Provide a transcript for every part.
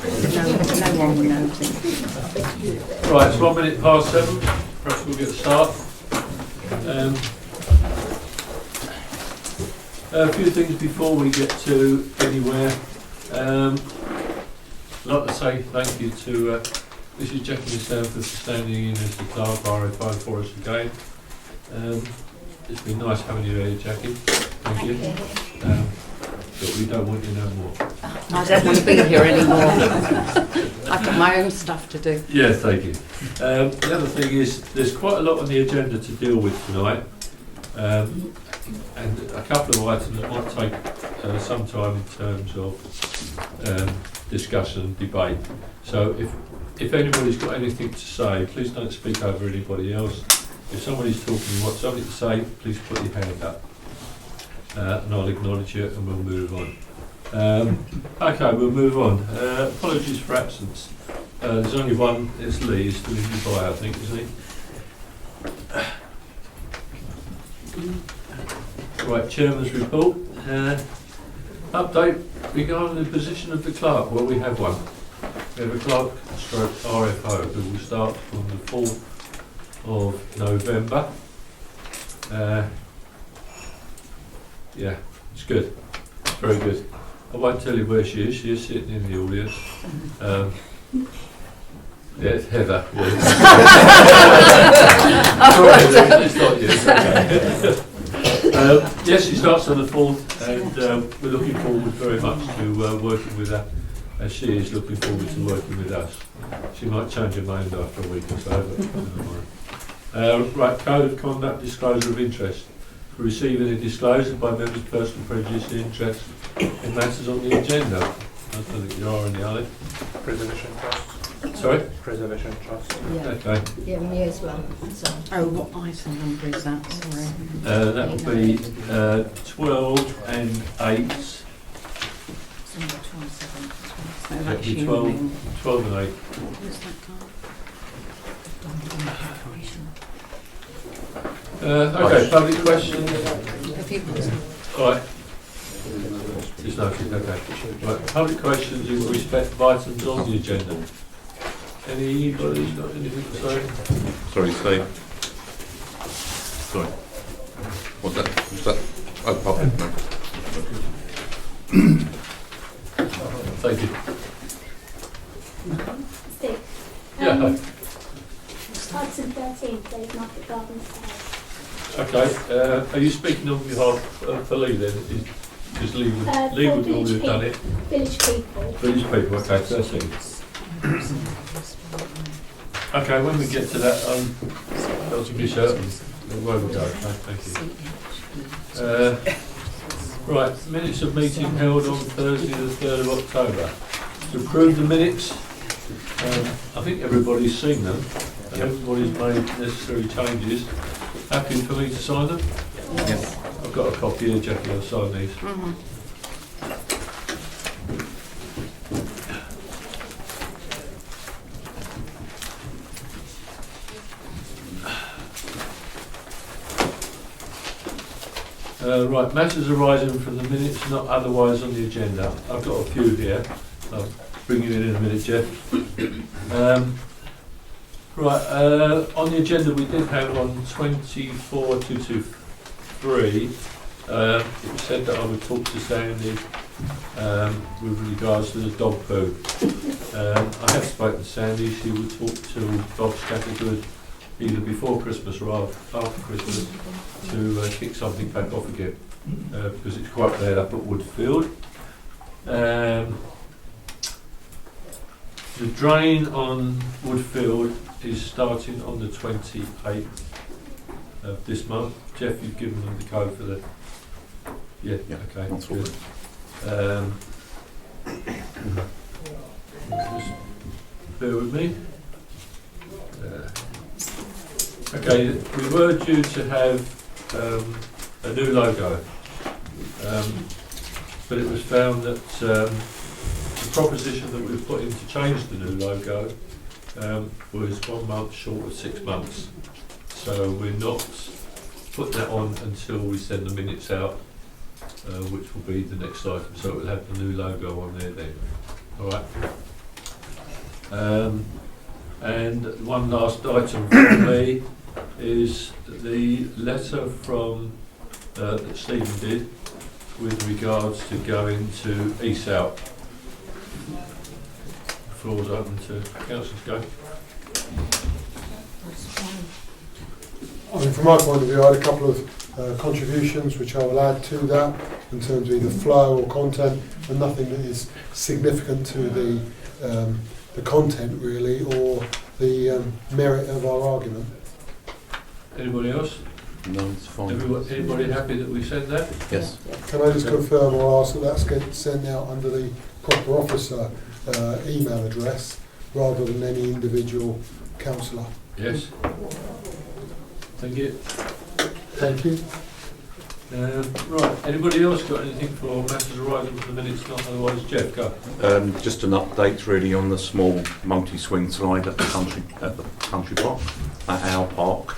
No one will notice. Right, it's 1 minute past 7. Perhaps we'll get a start. A few things before we get to anywhere. I'd like to say thank you to Mrs. Jackie Stanford for standing in as the clerk RFO for us again. It's been nice having you here, Jackie. Thank you. But we don't want you no more. I don't want to be here anymore. I've got my own stuff to do. Yes, thank you. The other thing is, there's quite a lot on the agenda to deal with tonight, and a couple of items that might take some time in terms of discussion and debate. So if anybody's got anything to say, please don't speak over anybody else. If somebody's talking and wants something to say, please put your hand up, and I'll acknowledge you and we'll move on. Okay, we'll move on. Apologies for absence. There's only one, it's Lee, he's still in Dubai, I think, isn't he? Right, Chairman's report. Update regarding the position of the clerk. Well, we have one. We have a clerk stroke RFO who will start on the 4th of November. Yeah, it's good. Very good. I won't tell you where she is. She is sitting in the audience. Yeah, it's Heather. Yeah. Sorry, it's not you. Okay. Yes, she starts on the 4th, and we're looking forward very much to working with her, as she is looking forward to working with us. She might change her mind after a week or so, but never mind. Right, code of conduct, disclosure of interest. For receiving and disclosure by members' personal prejudice and interest in matters on the agenda. I don't think there are any, are there? Preservation Trust. Sorry? Preservation Trust. Yeah. Okay. Yeah, me as well. So. Oh, what item number is that? Sorry. That would be 12 and 8. It's number 27. So It'd that's be you. 12 and 8. Who's that card? Okay, public questions. Have you got some? Right. It's noted, okay. Right, public questions in respect of items on the agenda. Anybody's got anything to say? Sorry, Steve. Sorry. What's that? What's that? Oh, public, no. Thank you. Steve. Yeah, hi. Item 13, Dave Market Garden Sale. Okay, are you speaking on behalf for Lee then? Because Lee would normally have done it. Village people. Village people, okay, 13. Okay, when we get to that, I'll be certain where we go. Okay, thank you. Right, minutes of meeting held on Thursday the 3rd of October. To approve the minutes, I think everybody's seen them, and everybody's made necessary changes. Happy for me to sign them? Yes. I've got a copy here, Jackie, I'll sign these. Right, matters arising from the minutes not otherwise on the agenda. I've got a few here. I'll bring you in a minute, Jeff. Right, on the agenda we did have on 24223, it was said that I would talk to Sandy with regards to the dog poo. I have spoken to Sandy. She would talk to Bob Scattergood either before Christmas or after Christmas to kick something back off again, because it's quite bad up at Woodfield. The drain on Woodfield is starting on the 28th of this month. Jeff, you've given them the code for the... Yeah, okay, that's good. Just bear with me. Okay, we were due to have a new logo, but it was found that the proposition that we put in to change the new logo was 1 month short of 6 months. So we're not putting that on until we send the minutes out, which will be the next item. So it will have the new logo on there then. All right. And one last item for me is the letter from that Stephen did with regards to going to ESAL. Floor's open to councillors. Go. I mean, from my point of view, I had a couple of contributions which I will add to that in terms of either flow or content, and nothing that is significant to the content really, or the merit of our argument. Anybody else? No, it's fine. Anybody happy that we sent that? Yes. Can I just confirm or ask that that's get sent out under the proper officer email address rather than any individual councillor? Yes. Thank you. Thank you. Right, anybody else got anything for matters arising from the minutes? Not otherwise, Jeff, go. Just an update really on the small multi-swing slide at the country park, at our park.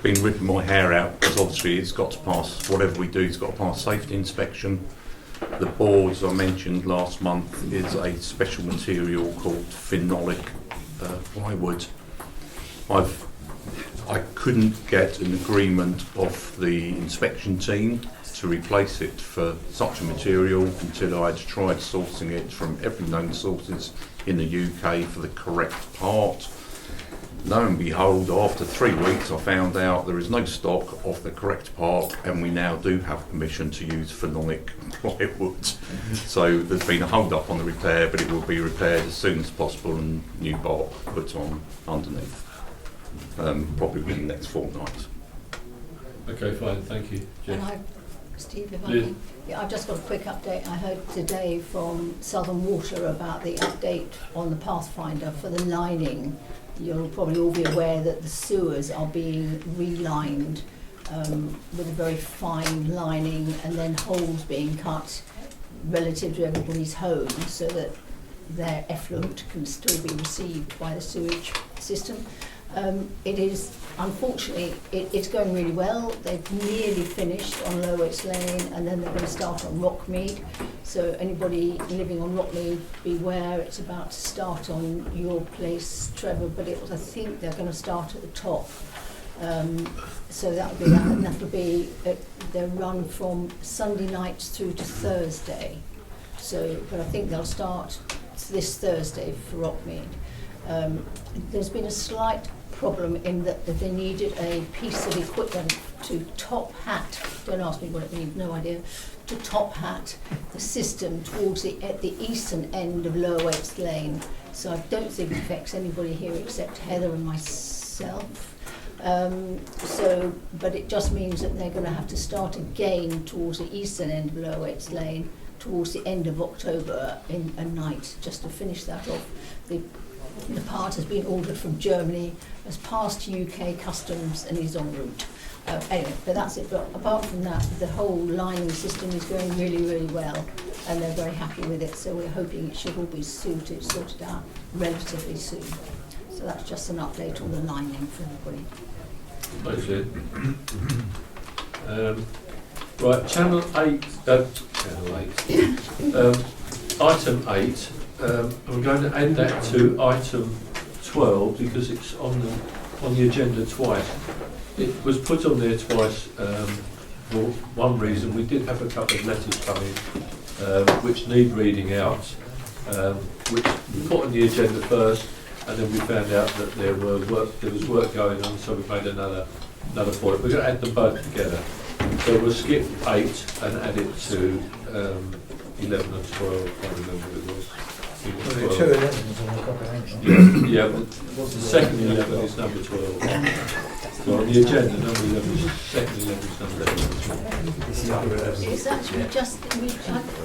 Been ripping my hair out because obviously it's got to pass, whatever we do, it's got to pass safety inspection. The board, as I mentioned last month, is a special material called phenolic plywood. I couldn't get an agreement of the inspection team to replace it for such a material until I'd tried sourcing it from every known sources in the UK for the correct part. Lo and behold, after 3 weeks I found out there is no stock of the correct part, and we now do have permission to use phenolic plywood. So there's been a hold up on the repair, but it will be repaired as soon as possible and new bark put on underneath. Probably within the next fortnight. Okay, fine, thank you, And Jeff. Steve, if I Liz? can, yeah, I've just got a quick update. I heard today from Southern Water about the update on the Pathfinder for the lining. You'll probably all be aware that the sewers are being relined with a very fine lining, and then holes being cut relative to everybody's home so that their effluent can still be received by the sewage system. It is, unfortunately, it's going really well. They've nearly finished on Lowett's Lane, and then they're going to start on Rockmead. So anybody living on Rockmead, beware, it's about to start on your place, Trevor, but I think they're going to start at the top. So that'll be that, and that'll be, they'll run from Sunday nights through to Thursday. So, but I think they'll start this Thursday for Rockmead. There's been a slight problem in that they needed a piece of equipment to top hat, don't ask me what it means, no idea, to top hat the system towards at the eastern end of Lower Waits Lane. So I don't think it affects anybody here except Heather and myself. But it just means that they're going to have to start again towards the eastern end of Lower Waits Lane towards the end of October in a night, just to finish that off. The part has been ordered from Germany, has passed UK customs and is en route. Anyway, but that's it. But apart from that, the whole lining system is going really, really well, and they're very happy with it. So we're hoping it should all be sorted out relatively soon. So that's just an update on the lining for everybody. Thanks, Lynn. Right, Channel 8, Item 8, I'm going to add that to Item 12 because it's on the agenda twice. It was put on there twice for one reason. We did have a couple of letters come in which need reading out, which we put on the agenda first, and then we found out that there was work going on, so we made another point. We're going to add them both together. So we'll skip 8 and add it to 11 and 12. I can't remember what it was. Well, there are 2 11s on the copy. Yeah, but the second 11 is number 12. So on the agenda, number 11 is second 11 is number 12. It's actually just,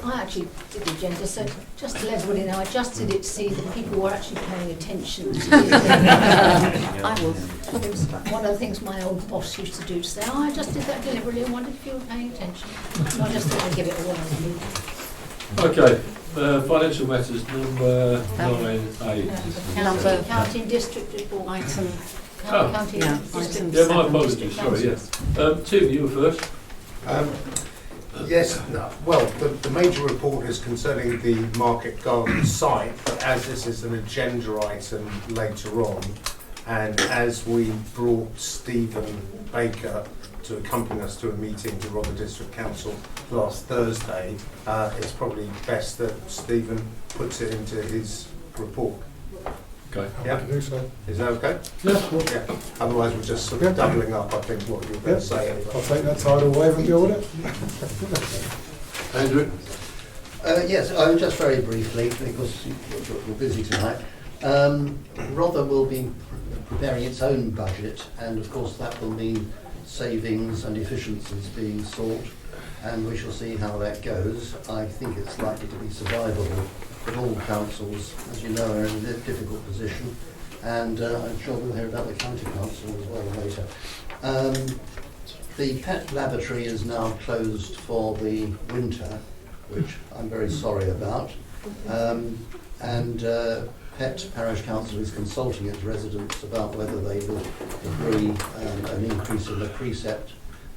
I actually did the agenda, so just to let everybody know, I just did it to see that people were actually paying attention to it. I was. It was one of the things my old boss used to do, to say, I just did that deliberately and wondered if you were paying attention. So I just thought I'd give it a whirl. Okay, financial matters, number 9A. County District Report. Item. County yeah, District. Yeah, my Seven apologies, district sorry, councils. yes. Tim, you were first. Yes, no, well, the major report is concerning the Market Garden site, but as this is an agenda item later on, and as we brought Stephen Baker to accompany us to a meeting with Rother District Council last Thursday, it's probably best that Stephen puts it into his report. Okay. Yeah, To do so. is that okay? Yeah, of course. Yeah, otherwise we're just sort of doubling up, I think, what you were going to say anyway. I'll take that tidal wave and deal with it. Andrew? Yes, just very briefly, because we're busy tonight. Rother will be preparing its own budget, and of course that will mean savings and efficiencies being sought, and we shall see how that goes. I think it's likely to be survivable, but all councils, as you know, are in a difficult position, and I'm sure we'll hear about the county council as well later. The pet lavatory is now closed for the winter, which I'm very sorry about, and Pet Parish Council is consulting its residents about whether they will agree an increase in the precept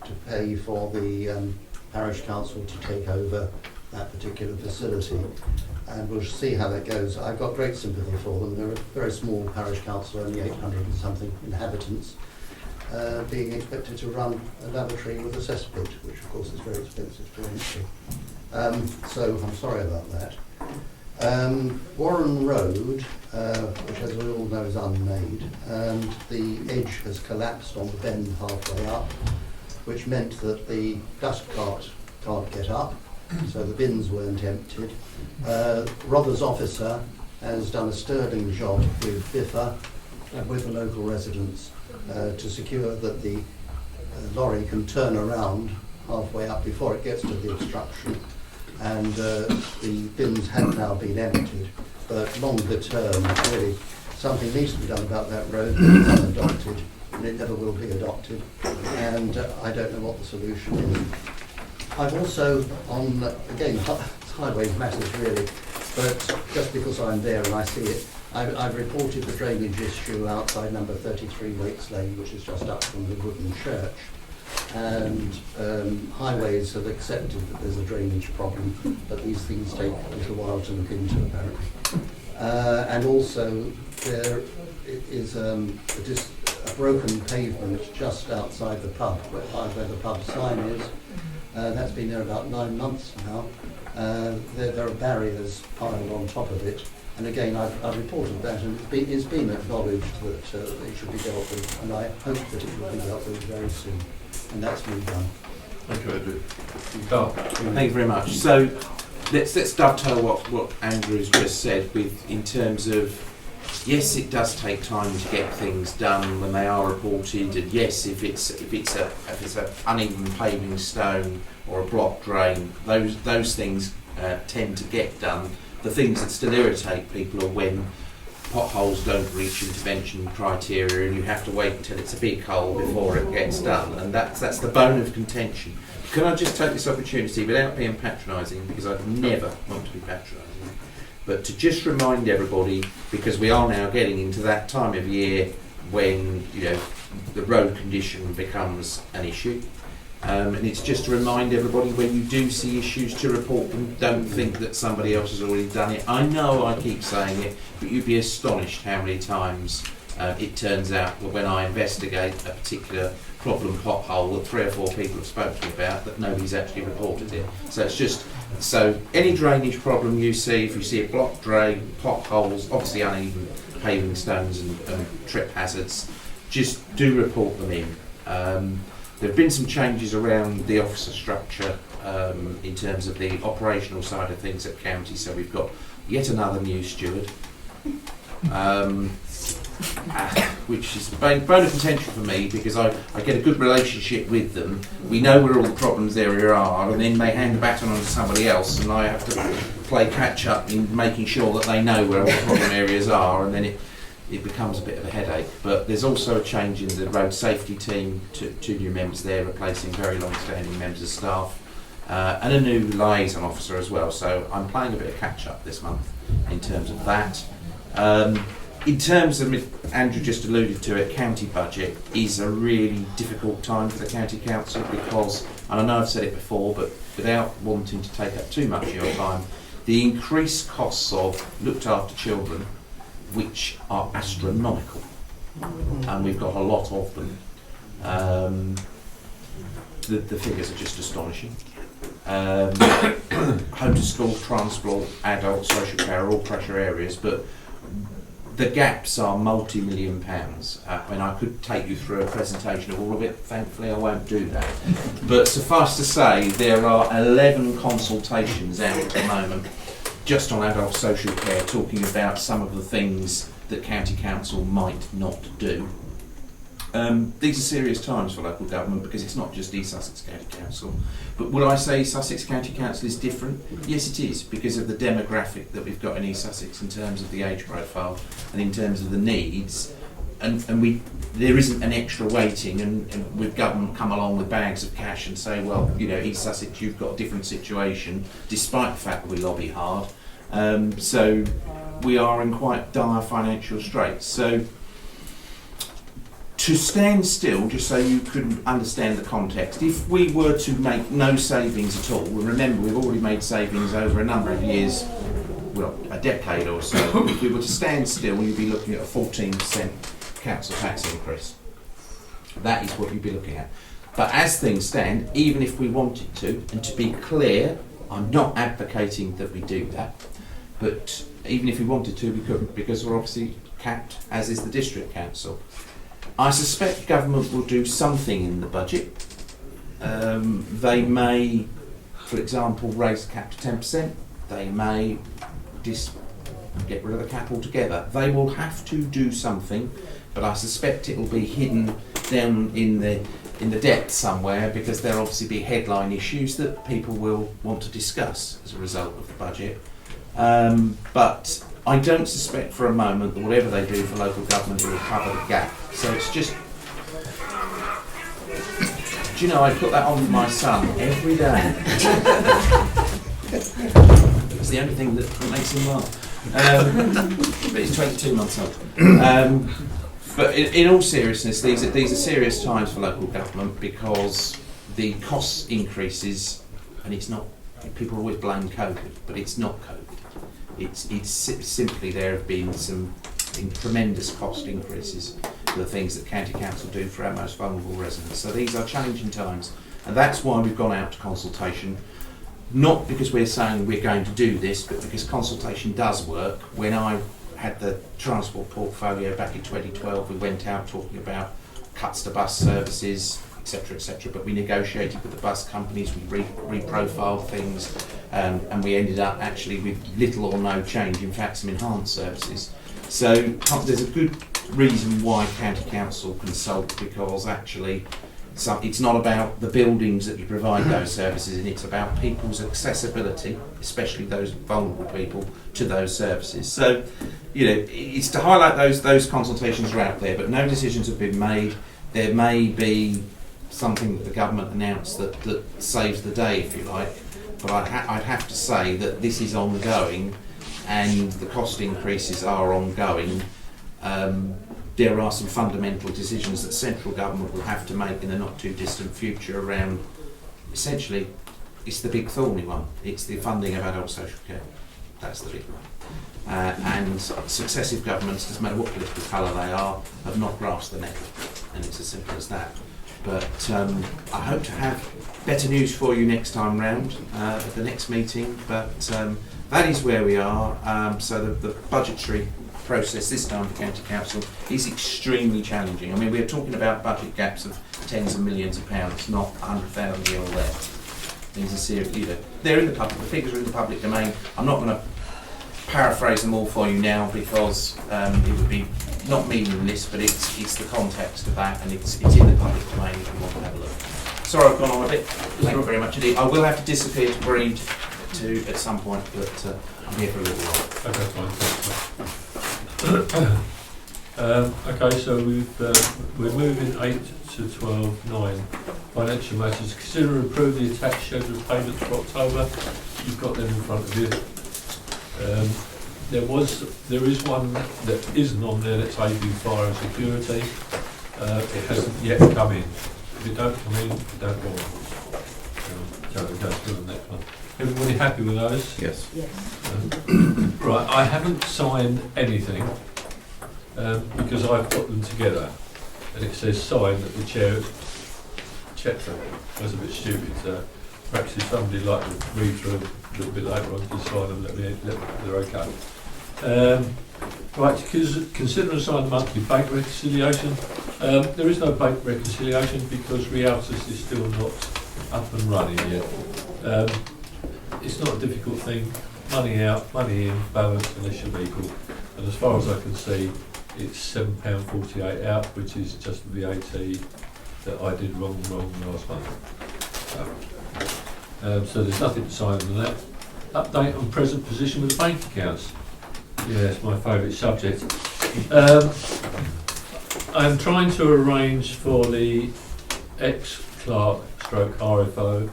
to pay for the Parish Council to take over that particular facility, and we'll see how that goes. I've got great sympathy for them. They're a very small parish council, only 800 and something inhabitants, being expected to run a lavatory with a cesspit, which of course is very expensive to empty. So I'm sorry about that. Warren Road, which as we all know is unmade, and the edge has collapsed on the bend halfway up, which meant that the dust cart can't get up, so the bins weren't emptied. Rother's officer has done a sterling job with Biffa and with the local residents to secure that the lorry can turn around halfway up before it gets to the obstruction, and the bins have now been emptied. But longer term, really, something needs to be done about that road. It's unadopted, and it never will be adopted, and I don't know what the solution is. I've also, again, it's highways matters really, but just because I'm there and I see it, I've reported the drainage issue outside number 33 Wakes Lane, which is just up from the wooden church. And highways have accepted that there's a drainage problem, but these things take a little while to look into apparently. And also there is a broken pavement just outside the pub, where the pub sign is. That's been there about 9 months now. There are barriers piled on top of it. And again, I've reported that, and it's been acknowledged that it should be dealt with, and I hope that it will be dealt with very soon. And that's been done. Thank you, Andrew. Carl. Thank you very much. So let's dovetail what Andrew's just said with in terms of, yes, it does take time to get things done when they are reported, and yes, if it's a uneven paving stone or a block drain, those things tend to get done. The things that still irritate people are when potholes don't reach intervention criteria and you have to wait until it's a big hole before it gets done, and that's the bone of contention. Can I just take this opportunity, without being patronising, because I'd never want to be patronising, but to just remind everybody, because we are now getting into that time of year when the road condition becomes an issue. And it's just to remind everybody, when you do see issues, to report them. Don't think that somebody else has already done it. I know I keep saying it, but you'd be astonished how many times it turns out that when I investigate a particular problem pothole that 3 or 4 people have spoken to me about, that nobody's actually reported it. So it's just, so any drainage problem you see, if you see a block drain, potholes, obviously uneven paving stones and trip hazards, just do report them in. There have been some changes around the officer structure in terms of the operational side of things at county, so we've got yet another new steward, which is a bone of contention for me, because I get a good relationship with them. We know where all the problems there are, and then they hand the baton on to somebody else, and I have to play catch up in making sure that they know where all the problem areas are, and then it becomes a bit of a headache. But there's also a change in the road safety team, 2 new members there replacing very long-standing members of staff, and a new liaison officer as well. So I'm playing a bit of catch-up this month in terms of that. In terms of, Andrew just alluded to it, county budget is a really difficult time for the county council because, and I know I've said it before, but without wanting to take up too much of your time, the increased costs of looked after children, which are astronomical, and we've got a lot of them. The figures are just astonishing. Home to school, transport, adult, social care are all pressure areas, but the gaps are multi-million pounds. I could take you through a presentation of all of it. Thankfully, I won't do that. But suffice to say, there are 11 consultations out at the moment just on adult social care, talking about some of the things that County Council might not do. These are serious times for local government because it's not just East Sussex County Council. But would I say Sussex County Council is different? Yes, it is, because of the demographic that we've got in East Sussex in terms of the age profile and in terms of the needs. And there isn't an extra weighting, and with government come along with bags of cash and say, well, you know, East Sussex, you've got a different situation, despite the fact that we lobby hard. So we are in quite dire financial straits. So to stand still, just so you could understand the context, if we were to make no savings at all, remember we've already made savings over a number of years, well, a decade or so, if we were to stand still, you'd be looking at a 14% council tax increase. That is what you'd be looking at. But as things stand, even if we wanted to, and to be clear, I'm not advocating that we do that, but even if we wanted to, we couldn't, because we're obviously capped, as is the district council. I suspect government will do something in the budget. They may, for example, raise the cap to 10%. They may get rid of the cap altogether. They will have to do something, but I suspect it will be hidden down in the depths somewhere, because there'll obviously be headline issues that people will want to discuss as a result of the budget. But I don't suspect for a moment that whatever they do for local government will cover the gap. So it's just, do you know, I put that on for my son every day. It's the only thing that makes him laugh. But he's 22 months old. But in all seriousness, these are serious times for local government, because the cost increases, and it's not, people always blame COVID, but it's not COVID. It's simply there have been some tremendous cost increases for the things that County Council do for our most vulnerable residents. So these are challenging times, and that's why we've gone out to consultation. Not because we're saying we're going to do this, but because consultation does work. When I had the transport portfolio back in 2012, we went out talking about cuts to bus services, etc., but we negotiated with the bus companies, we reprofiled things, and we ended up actually with little or no change, in fact some enhanced services. So there's a good reason why County Council consult, because actually it's not about the buildings that you provide those services in, it's about people's accessibility, especially those vulnerable people, to those services. So, you know, it's to highlight those consultations are out there, but no decisions have been made. There may be something that the government announced that saves the day, if you like, but I'd have to say that this is ongoing, and the cost increases are ongoing. There are some fundamental decisions that central government will have to make in the not too distant future around, essentially, it's the big thorny one, it's the funding of adult social care. That's the big one. And successive governments, doesn't matter what political colour they are, have not grasped the net, and it's as simple as that. But I hope to have better news for you next time round at the next meeting, but that is where we are. So the budgetary process this time for County Council is extremely challenging. I mean, we're talking about budget gaps of tens of millions of pounds, not 100,000 here or there. These are serious, you know, they're in the public, the figures are in the public domain. I'm not going to paraphrase them all for you now, because it would be not meaningless, but it's the context of that, and it's in the public domain if you want to have a look. Sorry I've gone on a bit. Thank you very much indeed. I will have to disappear to breed at some point, but I'm here for a little while. Okay, fine. Okay, so we're moving 8 to 12.9. Financial matters. Consider and approve the attached schedule of payments for October. You've got them in front of you. There is one that isn't on there, that's AV Fire and Security. It hasn't yet come in. If it don't come in, don't bother. Okay, go to the next one. Everybody happy with those? Yes. Yes. Right, I haven't signed anything because I've got them together, and it says sign that the chair checked them. That's a bit stupid. Perhaps if somebody like to read through a little bit later on, just sign them. They're okay. Right, to consider and sign the monthly bank reconciliation. There is no bank reconciliation because Rialtus is still not up and running yet. It's not a difficult thing. Money out, money in, balance and it should equal. And as far as I can see, it's £7.48 out, which is just the VAT that I did wrong last month. So there's nothing to sign on that. Update on present position with the bank accounts. Yeah, it's my favourite subject. I'm trying to arrange for the ex-clerk stroke RFO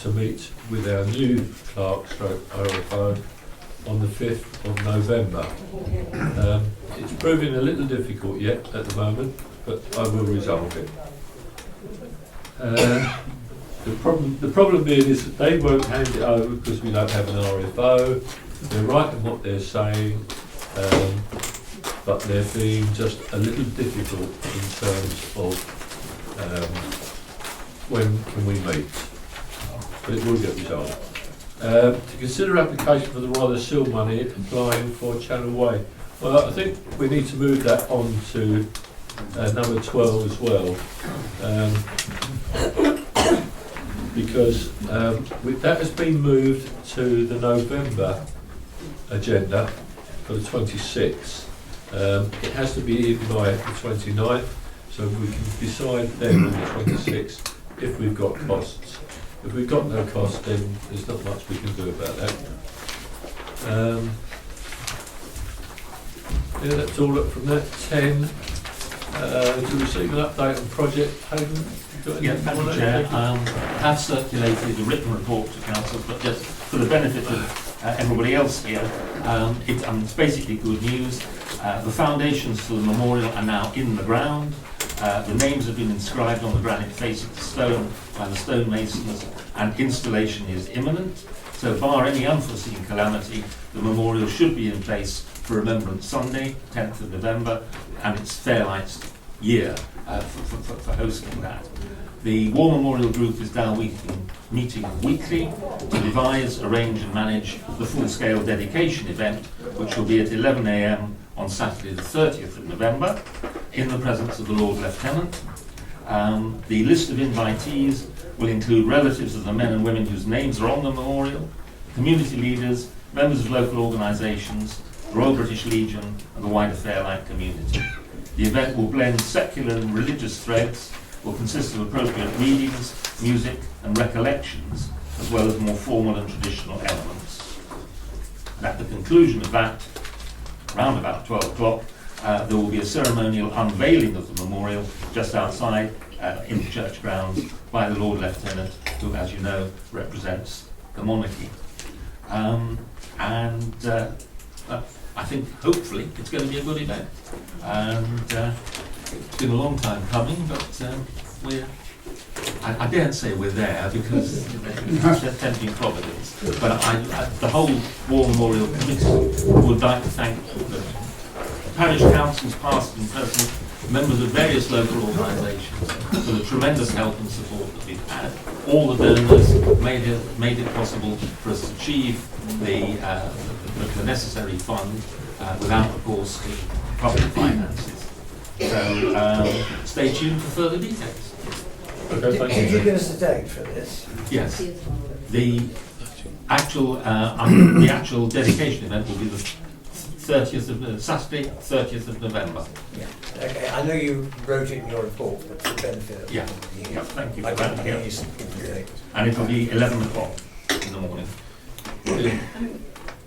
to meet with our new clerk stroke RFO on the 5th of November. It's proving a little difficult yet at the moment, but I will resolve it. The problem being is that they won't hand it over because we don't have an RFO. They're right in what they're saying, but they're being just a little difficult in terms of when can we meet. But it will get resolved. To consider application for the Royal Seal money applying for Channel Way. Well, I think we need to move that on to number 12 as well. Because that has been moved to the November agenda for the 26th. It has to be in by the 29th, so we can decide then on the 26th if we've got costs. If we've got no cost, then there's not much we can do about that. Yeah, that's all up from that. 10, to receive an update on Project Haven. Yeah, thank you, Chair. I have circulated a written report to Council, but just for the benefit of everybody else here, it's basically good news. The foundations for the memorial are now in the ground. The names have been inscribed on the granite face of the stone by the stonemasons, and installation is imminent. So, bar any unforeseen calamity, the memorial should be in place for Remembrance Sunday, 10th of November, and it's Fairlight's year for hosting that. The War Memorial Group is now meeting weekly to devise, arrange and manage the full-scale dedication event, which will be at 11 a.m. on Saturday the 30th of November, in the presence of the Lord Lieutenant. The list of invitees will include relatives of the men and women whose names are on the memorial, community leaders, members of local organisations, the Royal British Legion and the wider Fairlight community. The event will blend secular and religious threads, will consist of appropriate readings, music and recollections, as well as more formal and traditional elements. And at the conclusion of that, around about 12 o'clock, there will be a ceremonial unveiling of the memorial just outside in the church grounds by the Lord Lieutenant, who, as you know, represents the monarchy. I think, hopefully, it's going to be a good event. And it's been a long time coming, but I daren't say we're there because there's tempting providence. But the whole War Memorial Committee would like to thank the parish councils, past and present, members of various local organisations for the tremendous help and support that we've had. All the donors made it possible for us to achieve the necessary fund without, of course, the public finances. So stay tuned for further details. Okay, thank Did you. you give us a date for this? Yes, the actual dedication event will be the 30th of Saturday, 30th of November. Yeah. Okay. I know you wrote it in your report, but for the benefit of Yeah. Yeah. Thank you for I that. didn't hear you speak today. And it will be 11 o'clock in the morning.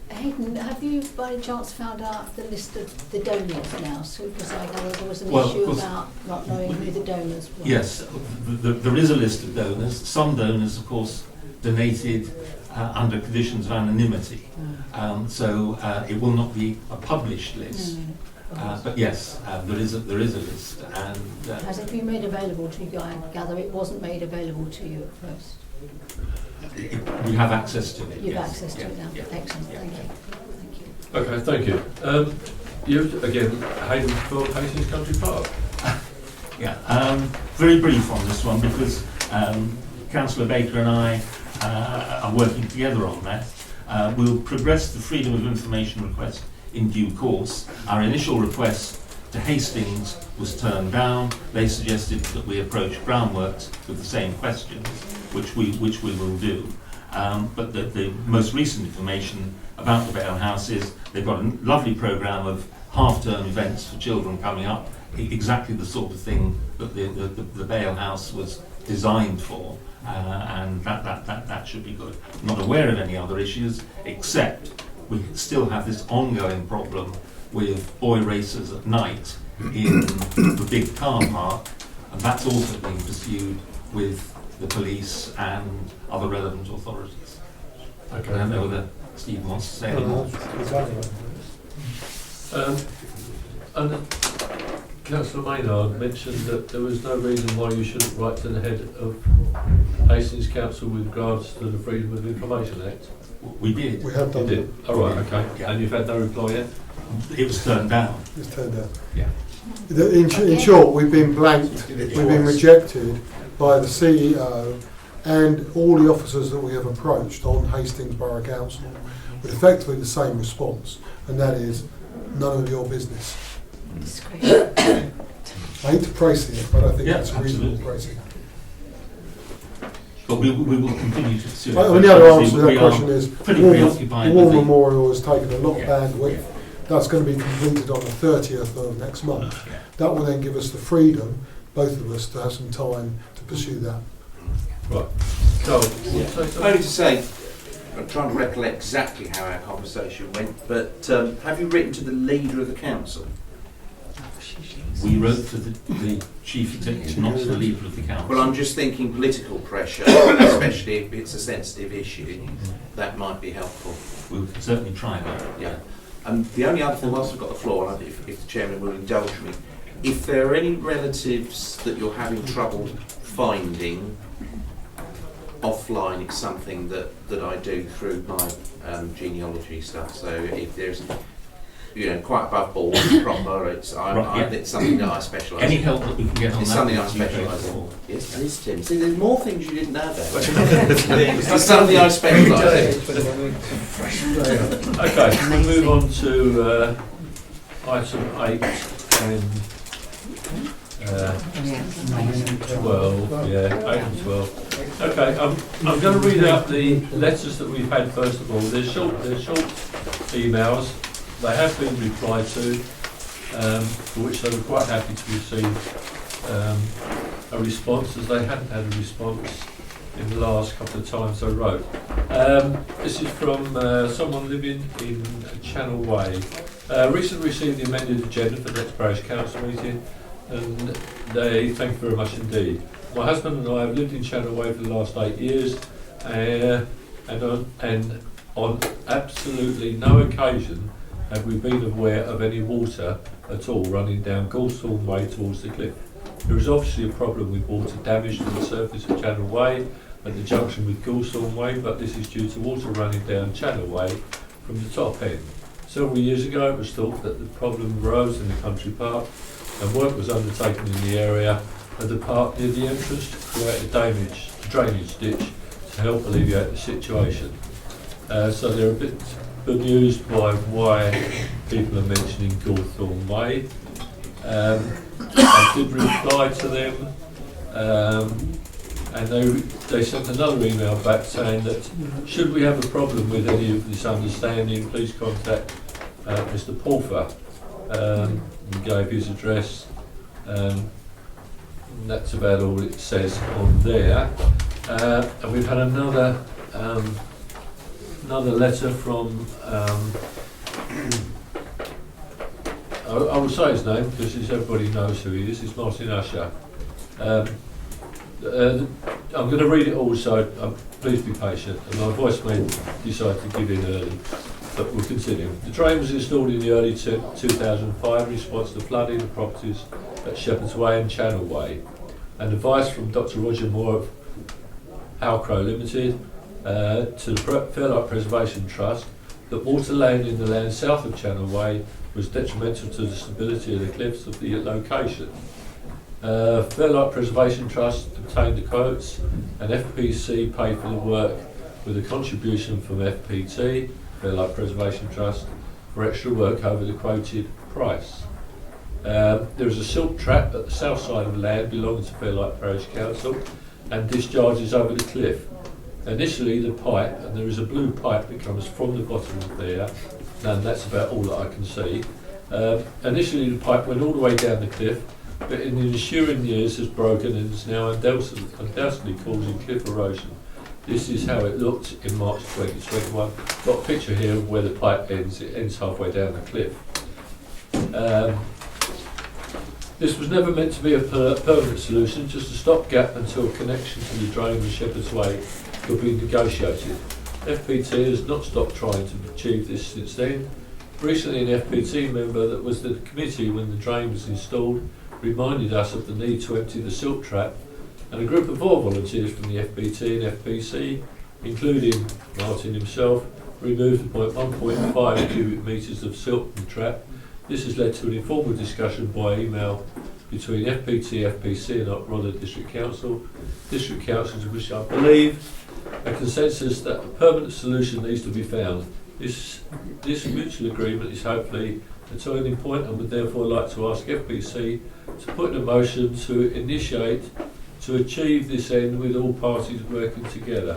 Hayden, have you by any chance found out the list of the donors now? So, because I know there was an Well, of issue course. about not knowing who the donors were. Yes, there is a list of donors. Some donors, of course, donated under conditions of anonymity. So it will not be a published list. But yes, there is a list. And Has it been made available to you? I gather it wasn't made available to you at first. We have access to it. You've yes. access to it now. Yeah. Excellent, thank you. Thank you. Okay, thank you. You, again, Hayden for Hastings Country Park. Yeah, very brief on this one because Councillor Baker and I are working together on that. We'll progress the Freedom of Information request in due course. Our initial request to Hastings was turned down. They suggested that we approach Groundworks with the same questions, which we will do. But the most recent information about the Bale House is they've got a lovely programme of half-term events for children coming up, exactly the sort of thing that the Bale House was designed for, and that should be good. I'm not aware of any other issues, except we still have this ongoing problem with boy racers at night in the big car park, and that's also being pursued with the police and other relevant authorities. Okay. I don't know whether Steve wants to say any more. And Councillor Maynard mentioned that there was no reason why you shouldn't write to the head of Hastings Council with regards to the Freedom of Information Act. We did. We have You done did? it. Oh, right, okay. Yeah. And you've had no reply yet? It was turned down. It's turned out. Yeah. In short, we've been blanked, we've been rejected by the CEO and all the officers that we have approached on Hastings Borough Council with effectively the same response, and that is none of your business. Discretion. I hate to praise it, but I think Yeah, it's a reasonable absolutely. praising. But we will continue to pursue it. I mean, the other Obviously, answer to we that are question is pretty War preoccupied War with the... Memorial has taken a lot of Yeah. bandwidth. That's going to be completed on the 30th of next month. Yeah. That will then give us the freedom, both of us, to have some time to pursue that. Right. Carl, you want to say something? Only to say, I'm trying to recollect exactly how our conversation went, but have you written to the leader of the council? We wrote to the chief executive, not to the leader of the council. Well, I'm just thinking political pressure, especially if it's a sensitive issue, that might be helpful. We'll certainly try that. Yeah. And the only other thing, whilst I've got the floor, and if the chairman will indulge me, if there are any relatives that you're having trouble finding offline, it's something that I do through my genealogy stuff. So if there's, quite above board, proper, it's something that I specialise in. Any help that we can get on It's that? something I would be specialise in. grateful. Yes, it is, Tim. See, there's more things you didn't know about. It's something I specialise in. Okay, we'll move on to item 8 and 12. Yeah, 8 and 12. Okay, I'm going to read out the letters that we've had first of all. They're short emails. They have been replied to, for which they were quite happy to receive a response, as they hadn't had a response in the last couple of times I wrote. This is from someone living in Channel Way. Recently received the amended agenda for the next parish council meeting, and they thank you very much indeed. My husband and I have lived in Channel Way for the last 8 years, and on absolutely no occasion have we been aware of any water at all running down Goulsthorne Way towards the cliff. There is obviously a problem with water damage to the surface of Channel Way at the junction with Goulsthorne Way, but this is due to water running down Channel Way from the top end. Several years ago it was thought that the problem arose in the country park, and work was undertaken in the area of the park near the entrance to create a drainage ditch to help alleviate the situation. So they're a bit bemused by why people are mentioning Goulsthorne Way. I did reply to them, and they sent another email back saying that should we have a problem with any of this understanding, please contact Mr. Pulfer. He gave his address. And that's about all it says on there. And we've had another letter from I will say his name because everybody knows who he is. It's Martin Usher. I'm going to read it all, so please be patient. And my voice may decide to give in early, but we'll continue. The drain was installed in the early 2005 in response to flooding of properties at Shepherd's Way and Channel Way. And advice from Dr. Roger Moore Halcrow Limited, to the Fairlight Preservation Trust, that water laying in the land south of Channel Way was detrimental to the stability of the cliffs of the location. Fairlight Preservation Trust obtained the quotes, and FPC paid for the work with a contribution from FPT, Fairlight Preservation Trust, for extra work over the quoted price. There is a silt trap at the south side of the land belonging to Fairlight Parish Council and discharges over the cliff. Initially the pipe, and there is a blue pipe that comes from the bottom of there, and that's about all that I can see. Initially the pipe went all the way down the cliff, but in the ensuing years has broken and is now undoubtedly causing cliff erosion. This is how it looked in March 2021. Got a picture here of where the pipe ends. It ends halfway down the cliff. This was never meant to be a permanent solution, just a stopgap until a connection to the drain of Shepherd's Way could be negotiated. FPT has not stopped trying to achieve this since then. Recently, an FPT member that was the committee when the drain was installed reminded us of the need to empty the silt trap, and a group of all volunteers from the FPT and FPC, including Martin himself, removed 1.5 cubic metres of silt from the trap. This has led to an informal discussion by email between FPT, FPC and Rother District Council. District Council, to which I believe a consensus that a permanent solution needs to be found. This mutual agreement is hopefully a turning point, and would therefore like to ask FPC to put in a motion to initiate to achieve this end with all parties working together,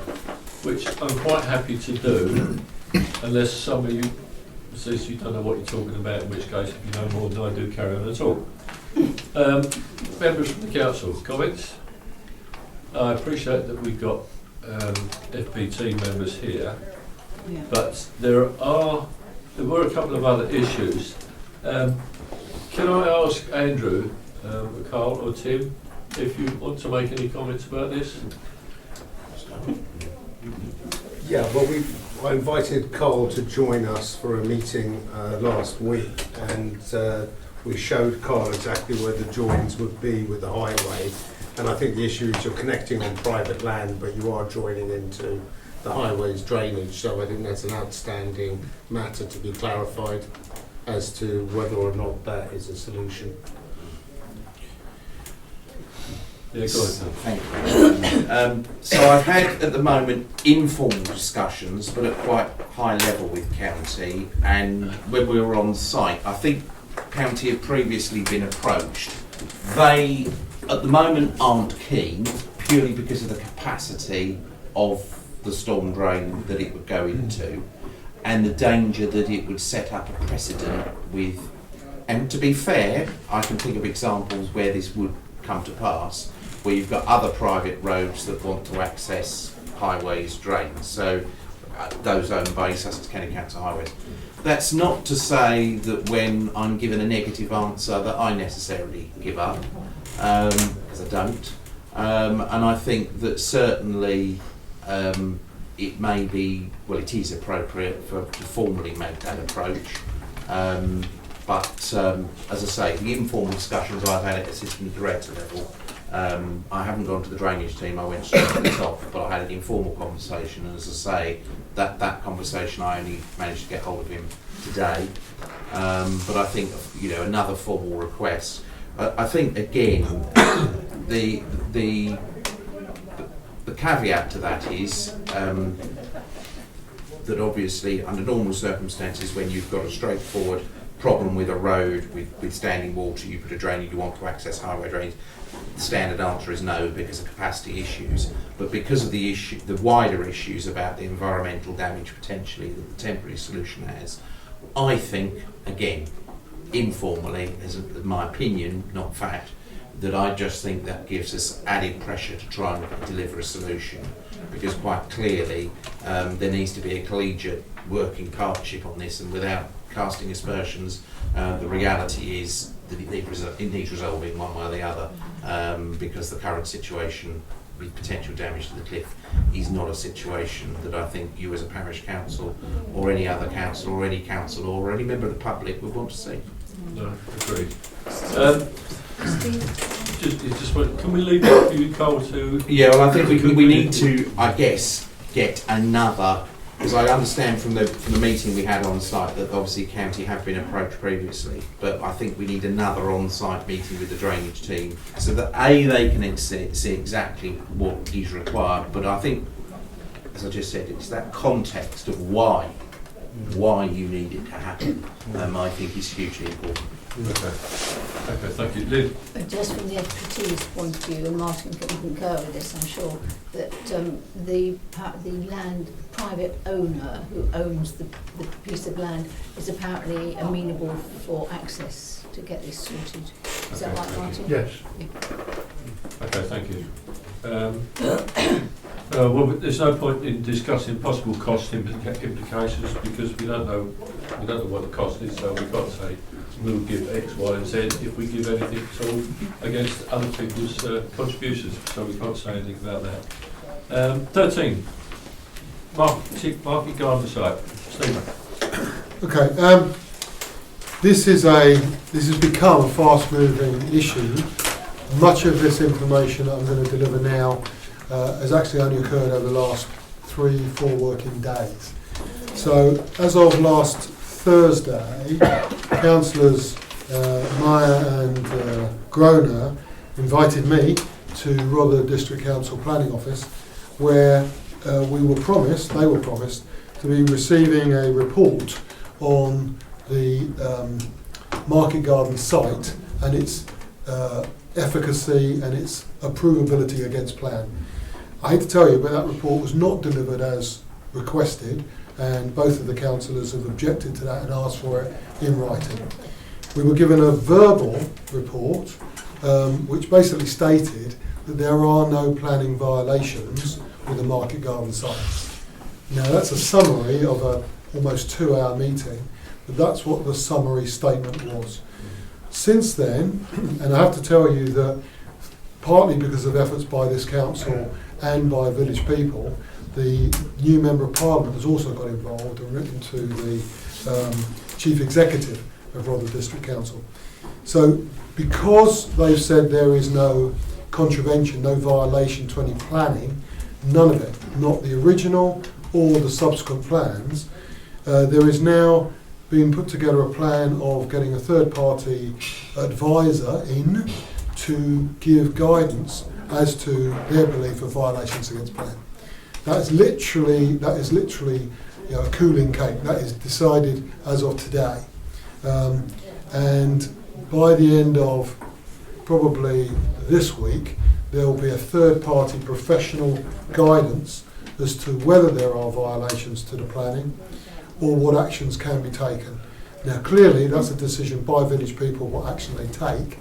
which I'm quite happy to do, unless some of you says you don't know what you're talking about, in which case, if you know more than I do, carry on and talk. Members from the council, comments? I appreciate that we've got FPT members here, but there were a couple of other issues. Can I ask Andrew, Carl or Tim, if you want to make any comments about this? Yeah, well, I invited Carl to join us for a meeting last week, and we showed Carl exactly where the joins would be with the highway. And I think the issue is you're connecting on private land, but you are joining into the highway's drainage. So I think that's an outstanding matter to be clarified as to whether or not that is a solution. Yeah, go ahead. Thank you. So I've had at the moment informal discussions, but at quite high level with County, and when we were on site, I think County had previously been approached. They, at the moment, aren't keen, purely because of the capacity of the storm drain that it would go into, and the danger that it would set up a precedent with, and to be fair, I can think of examples where this would come to pass, where you've got other private roads that want to access highways, drains, so those owned by Sussex County Council Highways. That's not to say that when I'm given a negative answer that I necessarily give up, because I don't. And I think that certainly it may be, well, it is appropriate to formally make that approach. But as I say, the informal discussions I've had at assistant director level, I haven't gone to the drainage team, I went straight to the top, but I had an informal conversation, and as I say, that conversation I only managed to get hold of him today. But I think, another formal request. I think again, the caveat to that is that obviously under normal circumstances, when you've got a straightforward problem with a road with standing water, you put a drain, you want to access highway drains, the standard answer is no, because of capacity issues. But because of the wider issues about the environmental damage potentially that the temporary solution has, I think, again, informally, as my opinion, not fact, that I just think that gives us added pressure to try and deliver a solution, because quite clearly there needs to be a collegiate working partnership on this, and without casting aspersions, the reality is that it needs resolving one way or the other, because the current situation with potential damage to the cliff is not a situation that I think you as a parish council or any other council or any council or any member of the public would want to see. No, agreed. can we leave it for you, Cole, to... Yeah, well, I think we need to, I guess, get another, because I understand from the meeting we had on site that obviously county have been approached previously, but I think we need another on-site meeting with the drainage team so that they can see exactly what is required. But I think, as I just said, it's that context of why you need it to happen. I think is hugely important. Okay, thank you. Liv? But just from the expertise point of view, and Martin can concur with this, I'm sure, that the land private owner who owns the piece of land is apparently amenable for access to get this sorted. Is that right, Martin? Yes. Yeah. Okay, thank you. Well, there's no point in discussing possible cost implications because we don't know what the cost is, so we can't say we'll give X, Y, and Z if we give anything at all against other people's contributions. So we can't say anything about that. 13. Market garden site. Stephen. Okay. This has become a fast-moving issue. Much of this information that I'm going to deliver now has actually only occurred over the last 3-4 working days. So, as of last Thursday, councillors Meyer and Groner invited me to Rother District Council Planning Office, where they were promised to be receiving a report on the market garden site and its efficacy and its approvability against plan. I hate to tell you, but that report was not delivered as requested, and both of the councillors have objected to that and asked for it in writing. We were given a verbal report which basically stated that there are no planning violations with the market garden site. Now that's a summary of a almost 2-hour meeting, but that's what the summary statement was. Since then, and I have to tell you that partly because of efforts by this council and by village people, the new Member of Parliament has also got involved and written to the Chief Executive of Rother District Council. So because they've said there is no contravention, no violation to any planning, none of it, not the original or the subsequent plans, there is now being put together a plan of getting a third-party advisor in to give guidance as to their belief of violations against plan. That is literally a cooling cake. That is decided as of today, and by the end of probably this week, there will be a third-party professional guidance as to whether there are violations to the planning or what actions can be taken. Now, clearly, that's a decision by village people what action they take.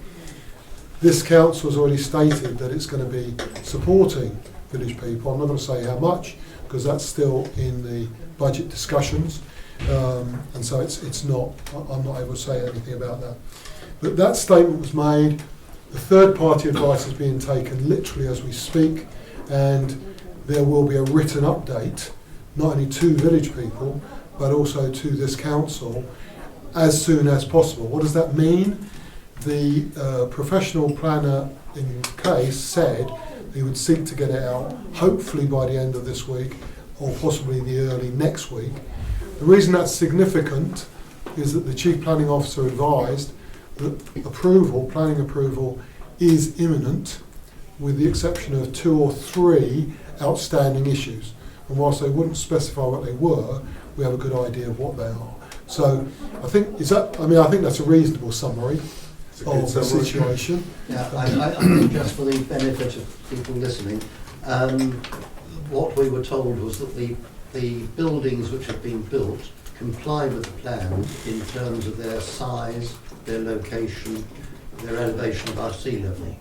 This council has already stated that it's going to be supporting village people. I'm not going to say how much because that's still in the budget discussions, and so it's not. I'm not able to say anything about that. But that statement was made. The third-party advice is being taken literally as we speak, and there will be a written update, not only to village people, but also to this council as soon as possible. What does that mean? The professional planner in case said he would seek to get it out hopefully by the end of this week or possibly the early next week. The reason that's significant is that the Chief Planning Officer advised that planning approval is imminent with the exception of 2 or 3 outstanding issues. And whilst they wouldn't specify what they were, we have a good idea of what they are. So I think that's a reasonable summary of the situation. Yeah, I think just for the benefit of people listening, what we were told was that the buildings which have been built comply with the plan in terms of their size, their location, their elevation above sea level.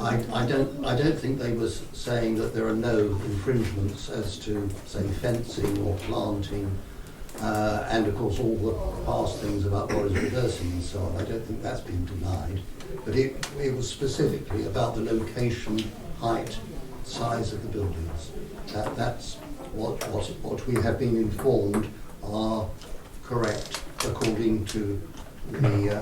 I don't think they were saying that there are no infringements as to, say, fencing or planting, and of course all the past things about what is reversing and so on. I don't think that's been denied, but it was specifically about the location, height, size of the buildings. That's what we have been informed are correct according to the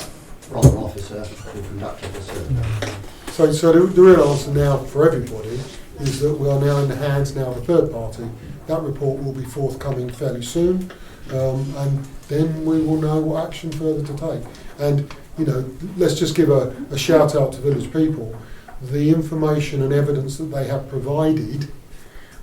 Rother officer who conducted the survey. So the real answer now for everybody is that we are now in the hands now of a third party. That report will be forthcoming fairly soon, and then we will know what action further to take. And, you know, let's just give a shout out to village people. The information and evidence that they have provided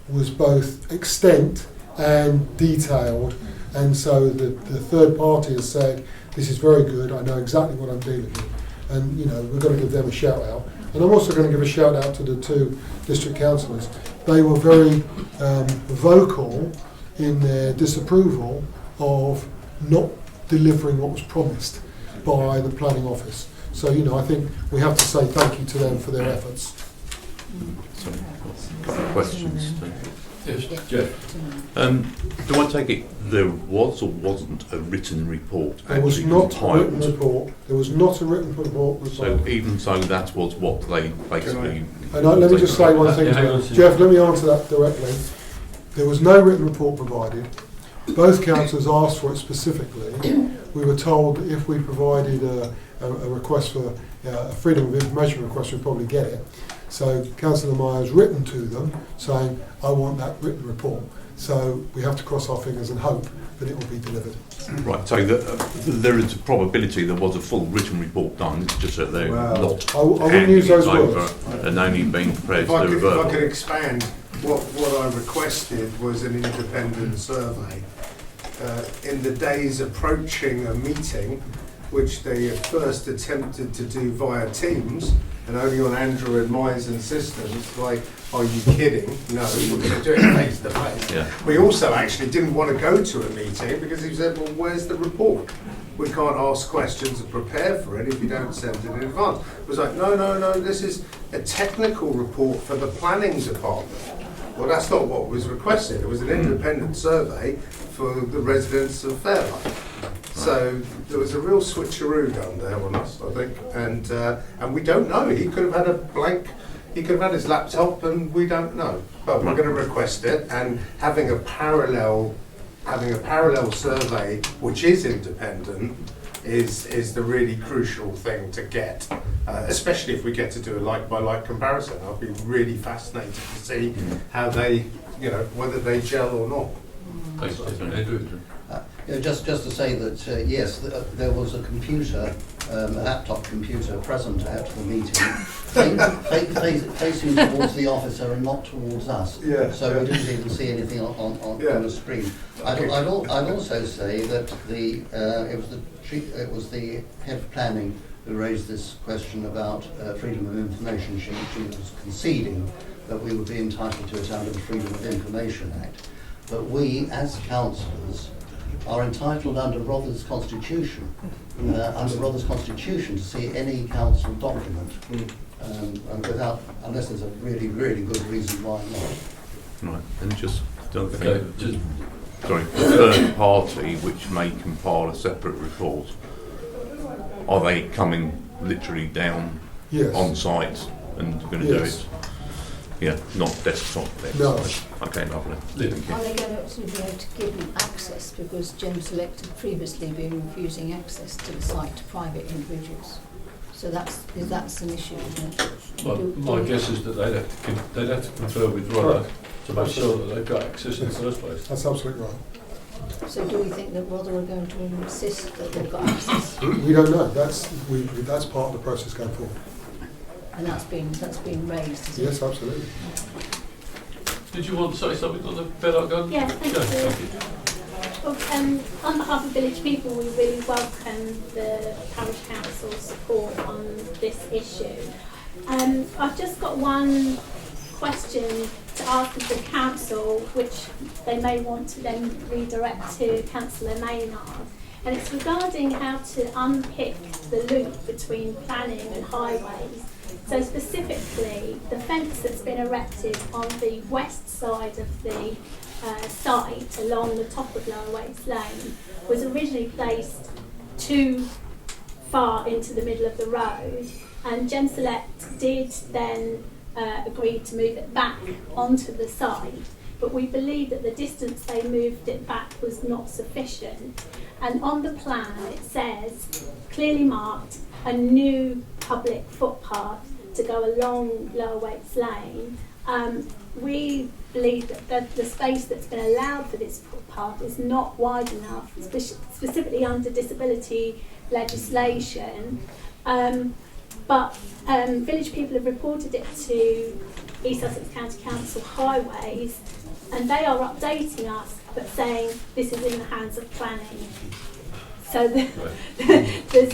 was both extent and detailed, and so the third party has said, this is very good, I know exactly what I'm dealing with. And, you know, we're going to give them a shout out. And I'm also going to give a shout out to the two district councillors. They were very vocal in their disapproval of not delivering what was promised by the planning office. So, you know, I think we have to say thank you to them for their efforts. Questions? Yes, Jeff. Do I take it there was or wasn't a written report? There was actually not a compiled? written report. There was not a written report. So even so, that was what they basically. And let me just say one thing, hang on a second. Jeff. Let me answer that directly. There was no written report provided. Both councillors asked for it specifically. We were told that if we provided a request for a freedom of information request, we'd probably get it. So Councillor Meyer has written to them saying, I want that written report. So we have to cross our fingers and hope that it will be delivered. Right, so there is a probability there was a full written report done, it's just that they're not I wouldn't handing use those it over words. and only being prepared If to I do a could, if I verbal. could expand, what I requested was an independent survey. In the days approaching a meeting, which they at first attempted to do via Teams, and only on Andrew and Myers insistence, like, are you kidding? No, we're going to do it face to face. Yeah. We also actually didn't want to go to a meeting because he said, well, where's the report? We can't ask questions and prepare for it if you don't send it in advance. It was like, no, this is a technical report for the planning department. Well, that's not what was requested. It was an independent survey for the residents of Fairlight. So there was a real switcheroo done there on us, I think, and we don't know. He could have had a blank. He could have had his laptop, and we don't know. But we're going to request it, and having a parallel survey which is independent is the really crucial thing to get, especially if we get to do a like by like comparison. I'll be really fascinated to see how they, you know, whether they gel or not. Thanks, Andrew. Just to say that, yes, there was a computer, a laptop computer present at the meeting, facing towards the officer and not towards us. Yeah. So we didn't even see anything on the screen. I'd also say that it was the head of planning who raised this question about freedom of information. She was conceding that we would be entitled to it under the Freedom of Information Act. But we, as councillors, are entitled under Rother's Constitution, to see any council document, and unless there's a really, really good reason why not. Right, and just don't Okay, think. just Sorry, a third party which may compile a separate report. Are they coming literally down Yes. on site and going to Yes. do it? Yeah, not desktop No. exercise. Okay, lovely. Liv. Thank you. Are they going to actually be able to give them access, because Jim Select had previously been refusing access to the site to private individuals? So that's an issue, isn't it? my guess is that they'd have to confer with Rother to make sure that they've got access in the first place. That's absolutely right. So do we think that Rother are going to insist that they've got access? We don't know. That's part of the process going forward. And that's been raised, is it? Yes, absolutely. Did you want to say something on the Fairlight Garden? Yes, thank you. Well, on behalf of Village People, we really welcome the Parish Council's support on this issue. I've just got one question to ask of the Council, which they may want to then redirect to Councillor Maynard. And it's regarding how to unpick the loop between planning and highways. So specifically, the fence that's been erected on the west side of the site along the top of Lower Waits Lane was originally placed too far into the middle of the road, and Gem Select did then agree to move it back onto the site, but we believe that the distance they moved it back was not sufficient. And on the plan it says, clearly marked, a new public footpath to go along Lower Waits Lane, we believe that the space that's been allowed for this footpath is not wide enough, specifically under disability legislation. But village people have reported it to East Sussex County Council Highways, and they are updating us but saying this is in the hands of planning. So there's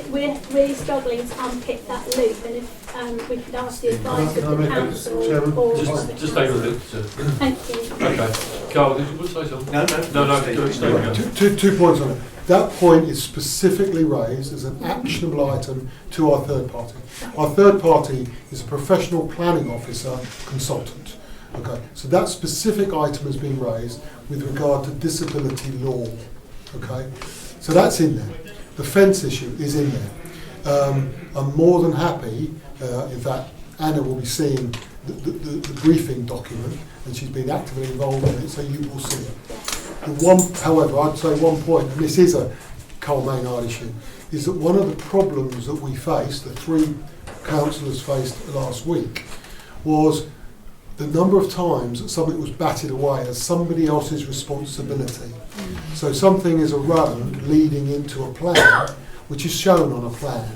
we're really struggling to unpick that loop, and if we could ask the advice of the council or just stay with it. Thank you. Okay. Carl, did you want to say something? No, Stay with it. Two points on it. That point is specifically raised as an actionable item to our third party. Our third party is a professional planning officer consultant. Okay, so that specific item has been raised with regard to disability law. Okay, so that's in there. The fence issue is in there. I'm more than happy, in fact, Anna will be seeing the briefing document, and she's been actively involved in it, so you will see it. However, I'd say one point, and this is a Carl Maynard issue, is that one of the problems that we faced, the three councillors faced last week, was the number of times that something was batted away as somebody else's responsibility. So something is a road leading into a plan, which is shown on a plan.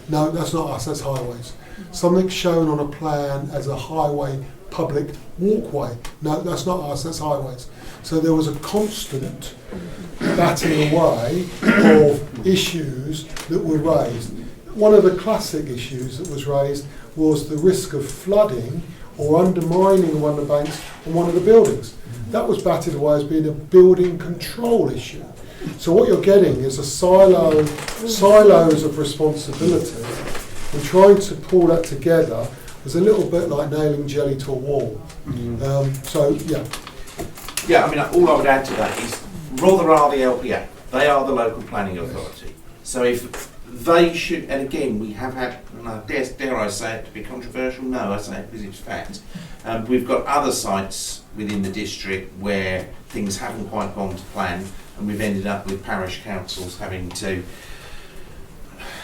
No, that's not us, that's highways. Something's shown on a plan as a highway public walkway. No, that's not us, that's highways. So there was a constant batting away of issues that were raised. One of the classic issues that was raised was the risk of flooding or undermining one of the banks on one of the buildings. That was batted away as being a building control issue. So what you're getting is a silos of responsibility, and trying to pull that together was a little bit like nailing jelly to a wall. Yeah, I mean, all I would add to that is rather are the LPA. They are the local planning authority. So if they should, and again, we have had, dare I say it to be controversial? No, I say it because it's fact. We've got other sites within the district where things haven't quite gone to plan, and we've ended up with parish councils having to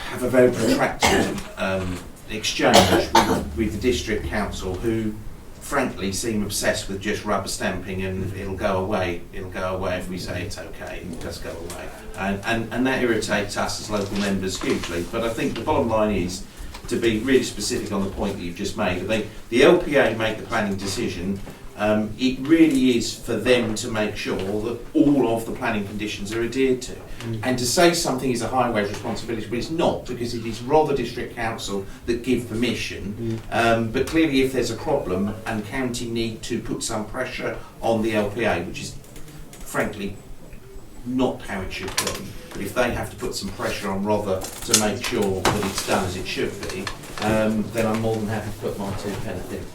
have a very protracted exchange with the district council, who frankly seem obsessed with just rubber stamping and it'll go away if we say it's okay, it does go away. And that irritates us as local members hugely. But I think the bottom line is, to be really specific on the point that you've just made, the LPA make the planning decision. It really is for them to make sure that all of the planning conditions are adhered to. And to say something is a highway's responsibility, but it's not, because it is rather district council that give permission. But clearly if there's a problem and county need to put some pressure on the LPA, which is frankly not how it should be, but if they have to put some pressure on Rother to make sure that it's done as it should be, then I'm more than happy to put my 2 pence in.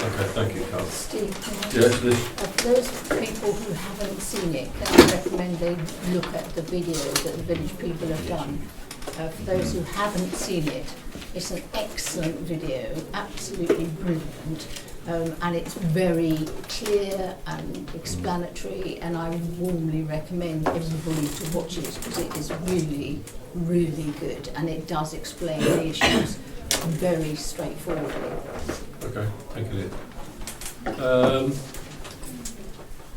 Okay, thank you, Carl. Steve, Yes, Liz. for those people who haven't seen it, can I recommend they look at the video that the village people have done? For those who haven't seen it, it's an excellent video, absolutely brilliant, and it's very clear and explanatory, and I warmly recommend everybody to watch it because it is really, really good, and it does explain the issues very straightforwardly. Okay, thank you, Liz.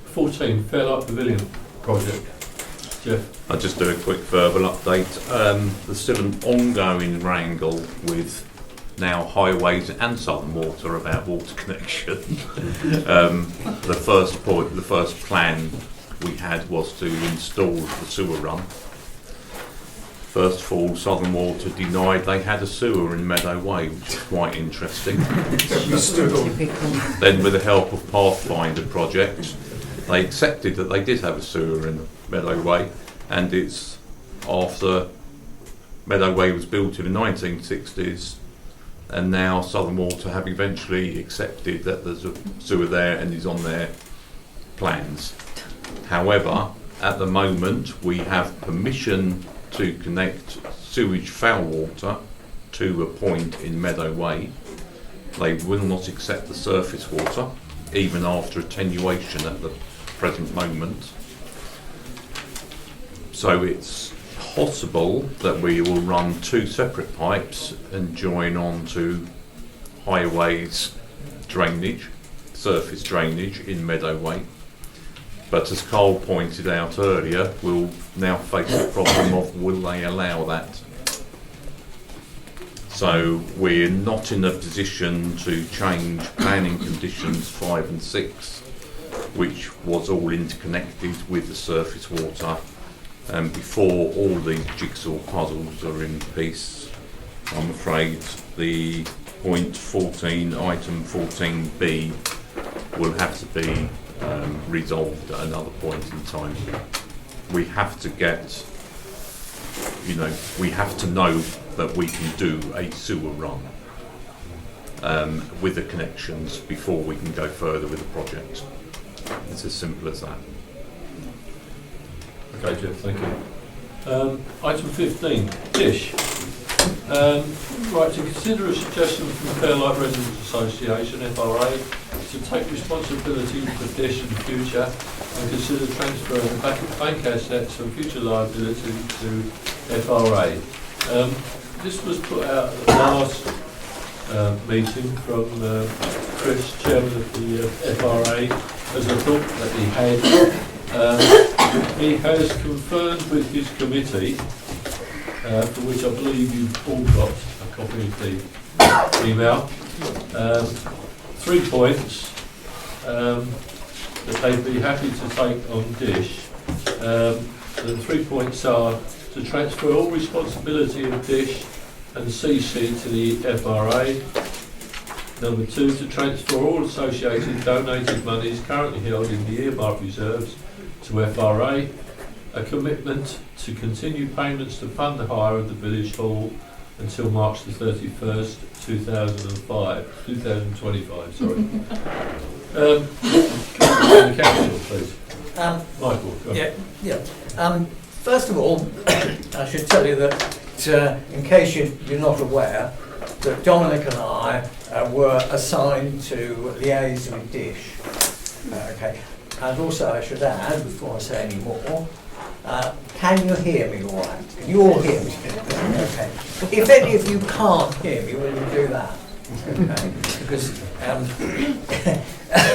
14, Fairlight Pavilion project. Jeff. I'll just do a quick verbal update. There's still an ongoing wrangle with now Highways and Southern Water about water connection. The first plan we had was to install the sewer run. First of all, Southern Water denied they had a sewer in Meadow Way, which is quite interesting. Then, with the help of Pathfinder project, they accepted that they did have a sewer in Meadow Way, and it's after Meadow Way was built in the 1960s, and now Southern Water have eventually accepted that there's a sewer there and is on their plans. However, at the moment, we have permission to connect sewage foul water to a point in Meadow Way. They will not accept the surface water, even after attenuation at the present moment. So it's possible that we will run 2 separate pipes and join on to highways drainage, surface drainage in Meadowway. But as Carl pointed out earlier, we'll now face the problem of will they allow that? So we're not in a position to change planning conditions 5 and 6, which was all interconnected with the surface water. And before all these jigsaw puzzles are in piece, I'm afraid the point 14, item 14B, will have to be resolved at another point in time. We have to get, we have to know that we can do a sewer run with the connections before we can go further with the project. It's as simple as that. Okay, Jeff, thank you. Item 15, dish. Right, to consider a suggestion from the Fairlight Residents Association, FRA, to take responsibility for dish in the future and consider transferring bank assets and future liability to FRA. This was put out at the last meeting from Chris, chairman of the FRA, as a thought that he had. He has confirmed with his committee, for which I believe you've all got a copy of the email, 3 points that they'd be happy to take on dish. The 3 points are to transfer all responsibility of dish and CC to the FRA. Number 2, to transfer all associated donated monies currently held in the earmark reserves to FRA. A commitment to continue payments to fund the hire of the village hall until March the 31st, 2025, sorry. The council, please. Michael, go on. Yeah. First of all, I should tell you that, in case you're not aware, that Dominic and I were assigned to liaise with Dish. Okay. And also I should add, before I say any more, can you hear me all right? Can you all hear me? Okay. If any of you can't hear me, will you do that? Okay. Because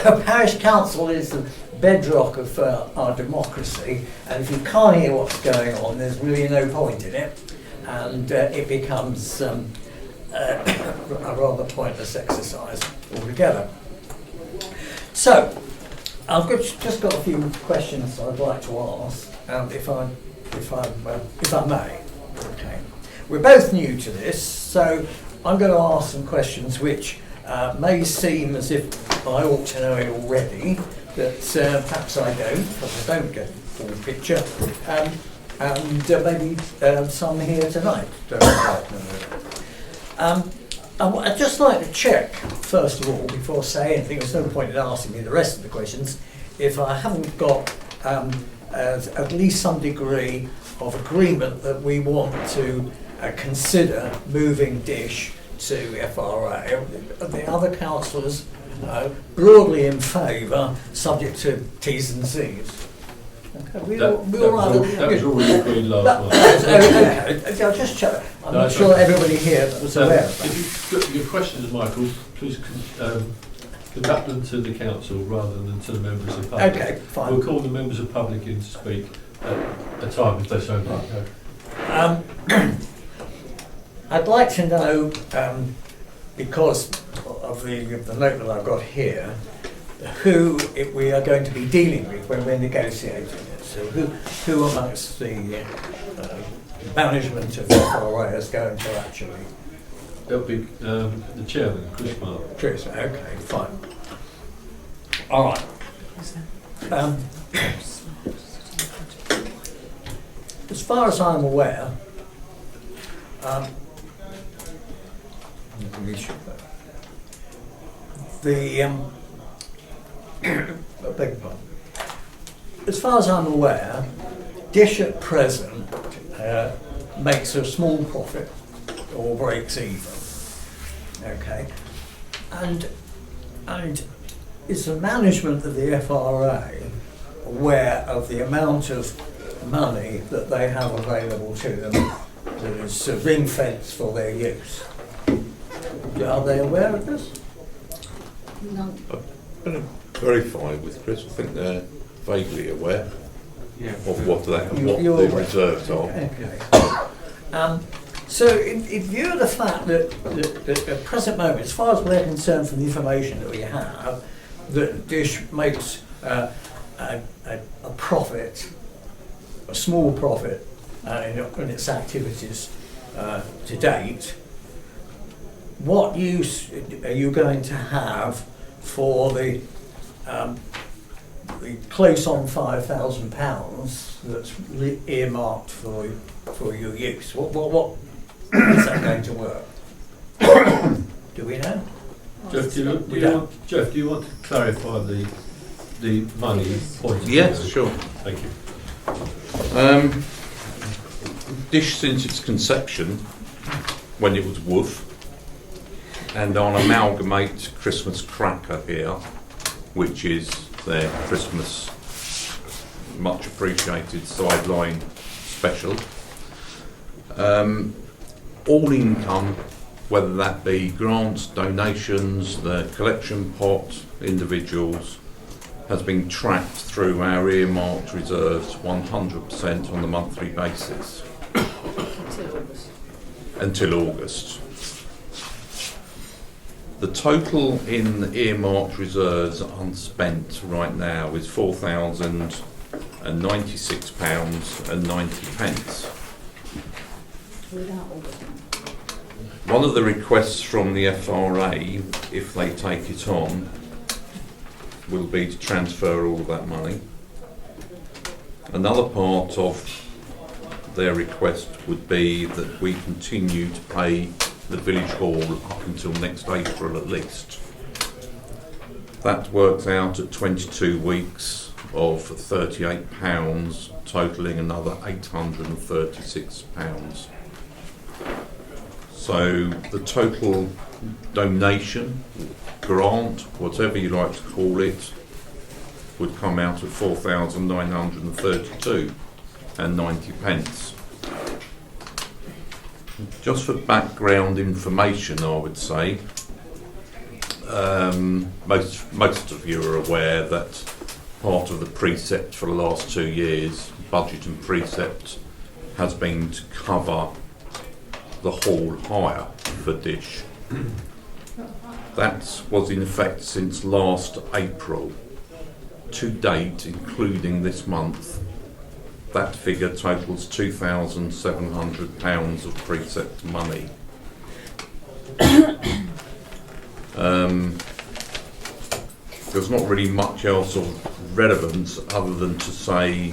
a parish council is the bedrock of our democracy, and if you can't hear what's going on, there's really no point in it, and it becomes a rather pointless exercise altogether. So, I've just got a few questions I'd like to ask, if I may. Okay. We're both new to this, so I'm going to ask some questions which may seem as if I ought to know it already, but perhaps I don't, because I don't get the full picture, and maybe some here tonight don't quite know it. I'd just like to check, first of all, before saying anything, there's no point in asking me the rest of the questions, if I haven't got at least some degree of agreement that we want to consider moving Dish to FRA. The other councillors broadly in favour, subject to T's and C's. Okay, that was already agreed last month. Okay, I'll just check. I'm not sure everybody here was aware of that. If you've got your questions, Michael, please conduct them to the council rather than to the members of the public. Okay, fine. We'll call the members of the public in to speak at a time if they so like. I'd like to know, because of the note that I've got here, who we are going to be dealing with when we're negotiating it. So who amongst the management of the FRA is going to actually... That'll be the chairman, Chris Mark. Chris, okay, fine. All right. As far as I'm aware, as far as I'm aware, Dish at present makes a small profit or breaks even. Okay, and is the management of the FRA aware of the amount of money that they have available to them that is ring fenced for their use. Are they aware of this? No. I'm going to verify with Chris. I think they're vaguely aware Yeah. of what You're the aware. reserves are. Okay. So in view of the fact that at the present moment, as far as we're concerned from the information that we have, that Dish makes a profit, a small profit in its activities to date, what use are you going to have for the close on £5,000 that's earmarked for your use? What is that going to work? Do we know? Jeff, do you want to clarify the money point? Yes, sure. Thank you. Dish, since its conception, when it was Woof, and on Amalgamate Christmas Cracker here, which is their Christmas much appreciated sideline special. All income, whether that be grants, donations, the collection pot, individuals, has been tracked through our earmarked reserves 100% on a monthly basis. Until August. The total in earmarked reserves unspent right now is £4,096.90. One of the requests from the FRA, if they take it on, will be to transfer all of that money. Another part of their request would be that we continue to pay the village hall up until next April at least. That works out at 22 weeks of £38, totalling another £836. So the total donation, grant, whatever you like to call it, would come out at £4,932.90. Just for background information, I would say, most of you are aware that part of the precept for the last 2 years, budget and precept, has been to cover the hall hire for Dish. That was in effect since last April. To date, including this month, that figure totals £2,700 of precept money. There's not really much else of relevance other than to say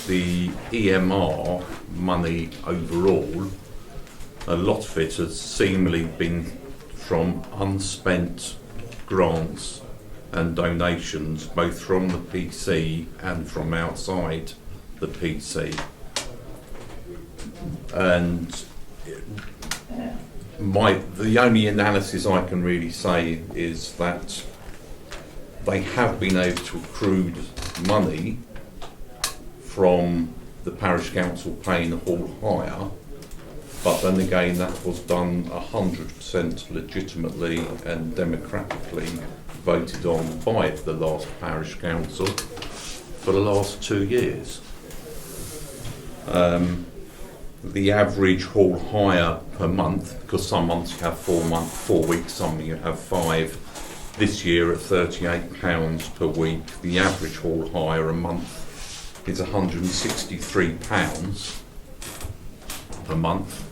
the EMR money overall, a lot of it has seemingly been from unspent grants and donations, both from the PC and from outside the PC. And the only analysis I can really say is that they have been able to accrue money from the parish council paying the hall hire, but then again that was done 100% legitimately and democratically voted on by the last parish council for the last 2 years. The average hall hire per month, because some months you have 4 weeks, some you have 5. This year at £38 per week, the average hall hire a month is £163 per month.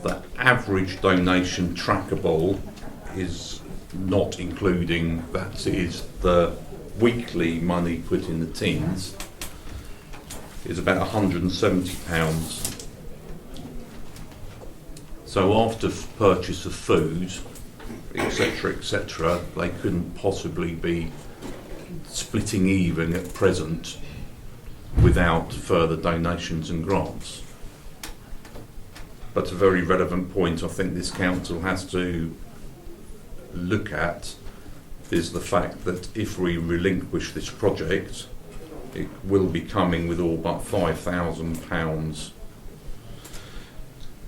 The average donation trackable is not including, that is the weekly money put in the tins, is about £170. So after purchase of food, etc., they couldn't possibly be splitting even at present without further donations and grants. But a very relevant point I think this council has to look at is the fact that if we relinquish this project, it will be coming with all but £5,000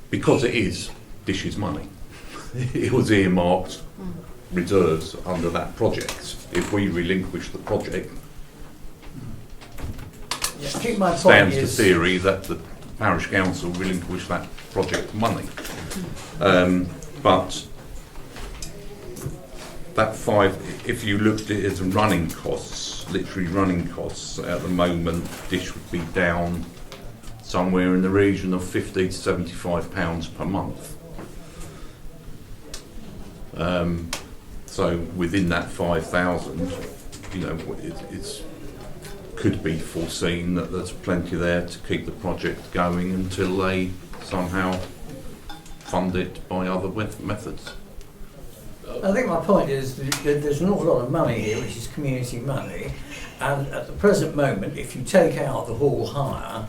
because it is Dish's money. It was earmarked reserves under that project. If we relinquish the project, I think my point stands to is theory that the parish council relinquish that project money. But that if you looked at it as running costs, literally running costs, at the moment Dish would be down somewhere in the region of £50 to £75 per month. So within that 5,000, you know, it's could be foreseen that there's plenty there to keep the project going until they somehow fund it by other methods. I think my point is that there's an awful lot of money here, which is community money, and at the present moment, if you take out the hall hire,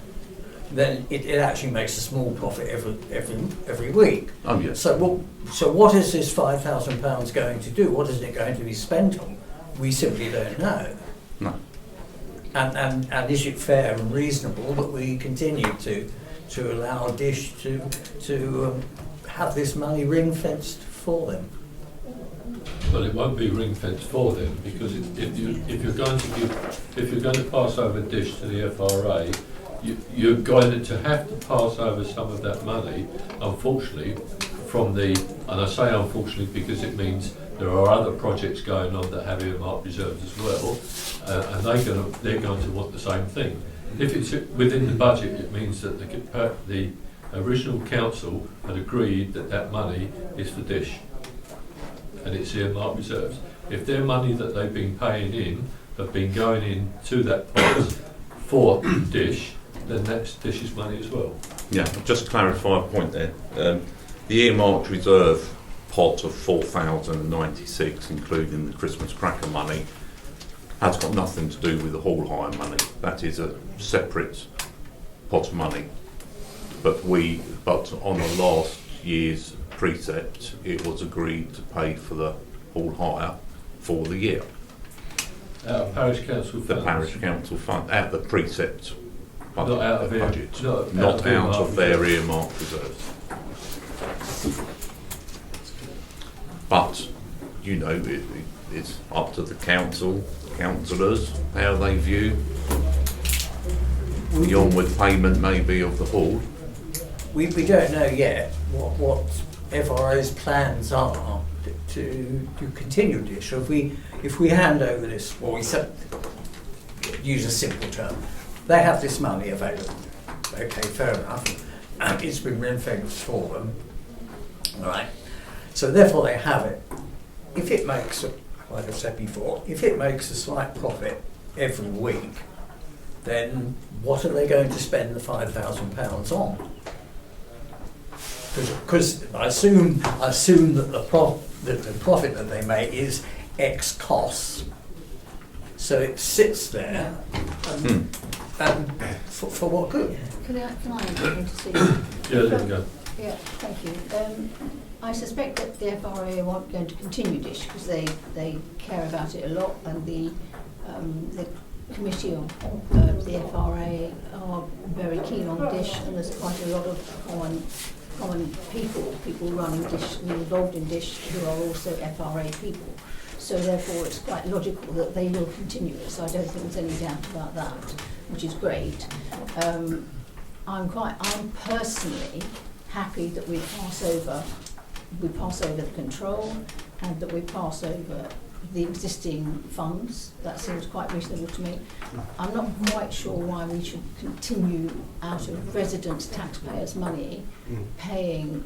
then it actually makes a small profit every week. Oh yes. So what is this £5,000 going to do? What is it going to be spent on? We simply don't know. No. And is it fair and reasonable that we continue to allow Dish to have this money ring-fenced for them? Well, it won't be ring fenced for them, because if you're going to pass over Dish to the FRA, you're going to have to pass over some of that money, unfortunately, and I say unfortunately because it means there are other projects going on that have earmarked reserves as well, and they're going to want the same thing. If it's within the budget, it means that the original council had agreed that money is for Dish, and it's earmarked reserves. If their money that they've been paying in have been going in to that pot for Dish, then that's Dish's money as well. Yeah, just to clarify a point there. The earmarked reserve pot of 4,096, including the Christmas cracker money, has got nothing to do with the hall hire money. That is a separate pot of money. But on the last year's precept, it was agreed to pay for the hall hire for the year. Out of parish council funds. The parish council fund, out of the precept budget. Not out of budget. Not Out of their earmarked reserves. But, you know, it's up to the councillors, how they view the onward payment maybe of the hall. We don't know yet what FRA's plans are to continue Dish. So if we hand over this, or we use a simple term, they have this money available. Okay, fair enough. It's been ring-fenced for them. All right. So therefore they have it. If it makes, like I've said before, if it makes a slight profit every week, then what are they going to spend the £5,000 on? Because I assume that the profit that they make is X costs. So it sits there, and for what good? Can I intercede? Yeah, there we go. Yeah, thank you. I suspect that the FRA aren't going to continue Dish because they care about it a lot, and the committee of the FRA are very keen on Dish, and there's quite a lot of common people running Dish, involved in Dish, who are also FRA people. So therefore it's quite logical that they will continue it, so I don't think there's any doubt about that, which is great. I'm personally happy that we pass over the control, and that we pass over the existing funds. That seems quite reasonable to me. I'm not quite sure why we should continue out of residents' taxpayers' money paying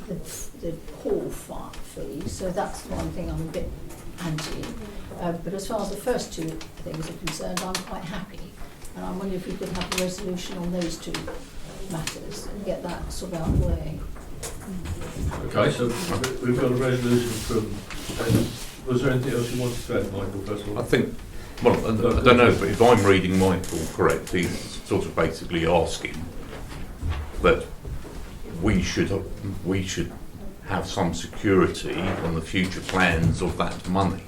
the hall fee, so that's one thing I'm a bit anti. But as far as the first two things are concerned, I'm quite happy, and I'm wondering if we could have a resolution on those two matters and get that sort of out of the way. Okay, so we've got a resolution from. Was there anything else you wanted to add, Michael? First of all, I think, well, I don't know, but if I'm reading Michael correct, he's sort of basically asking that we should have some security on the future plans of that money,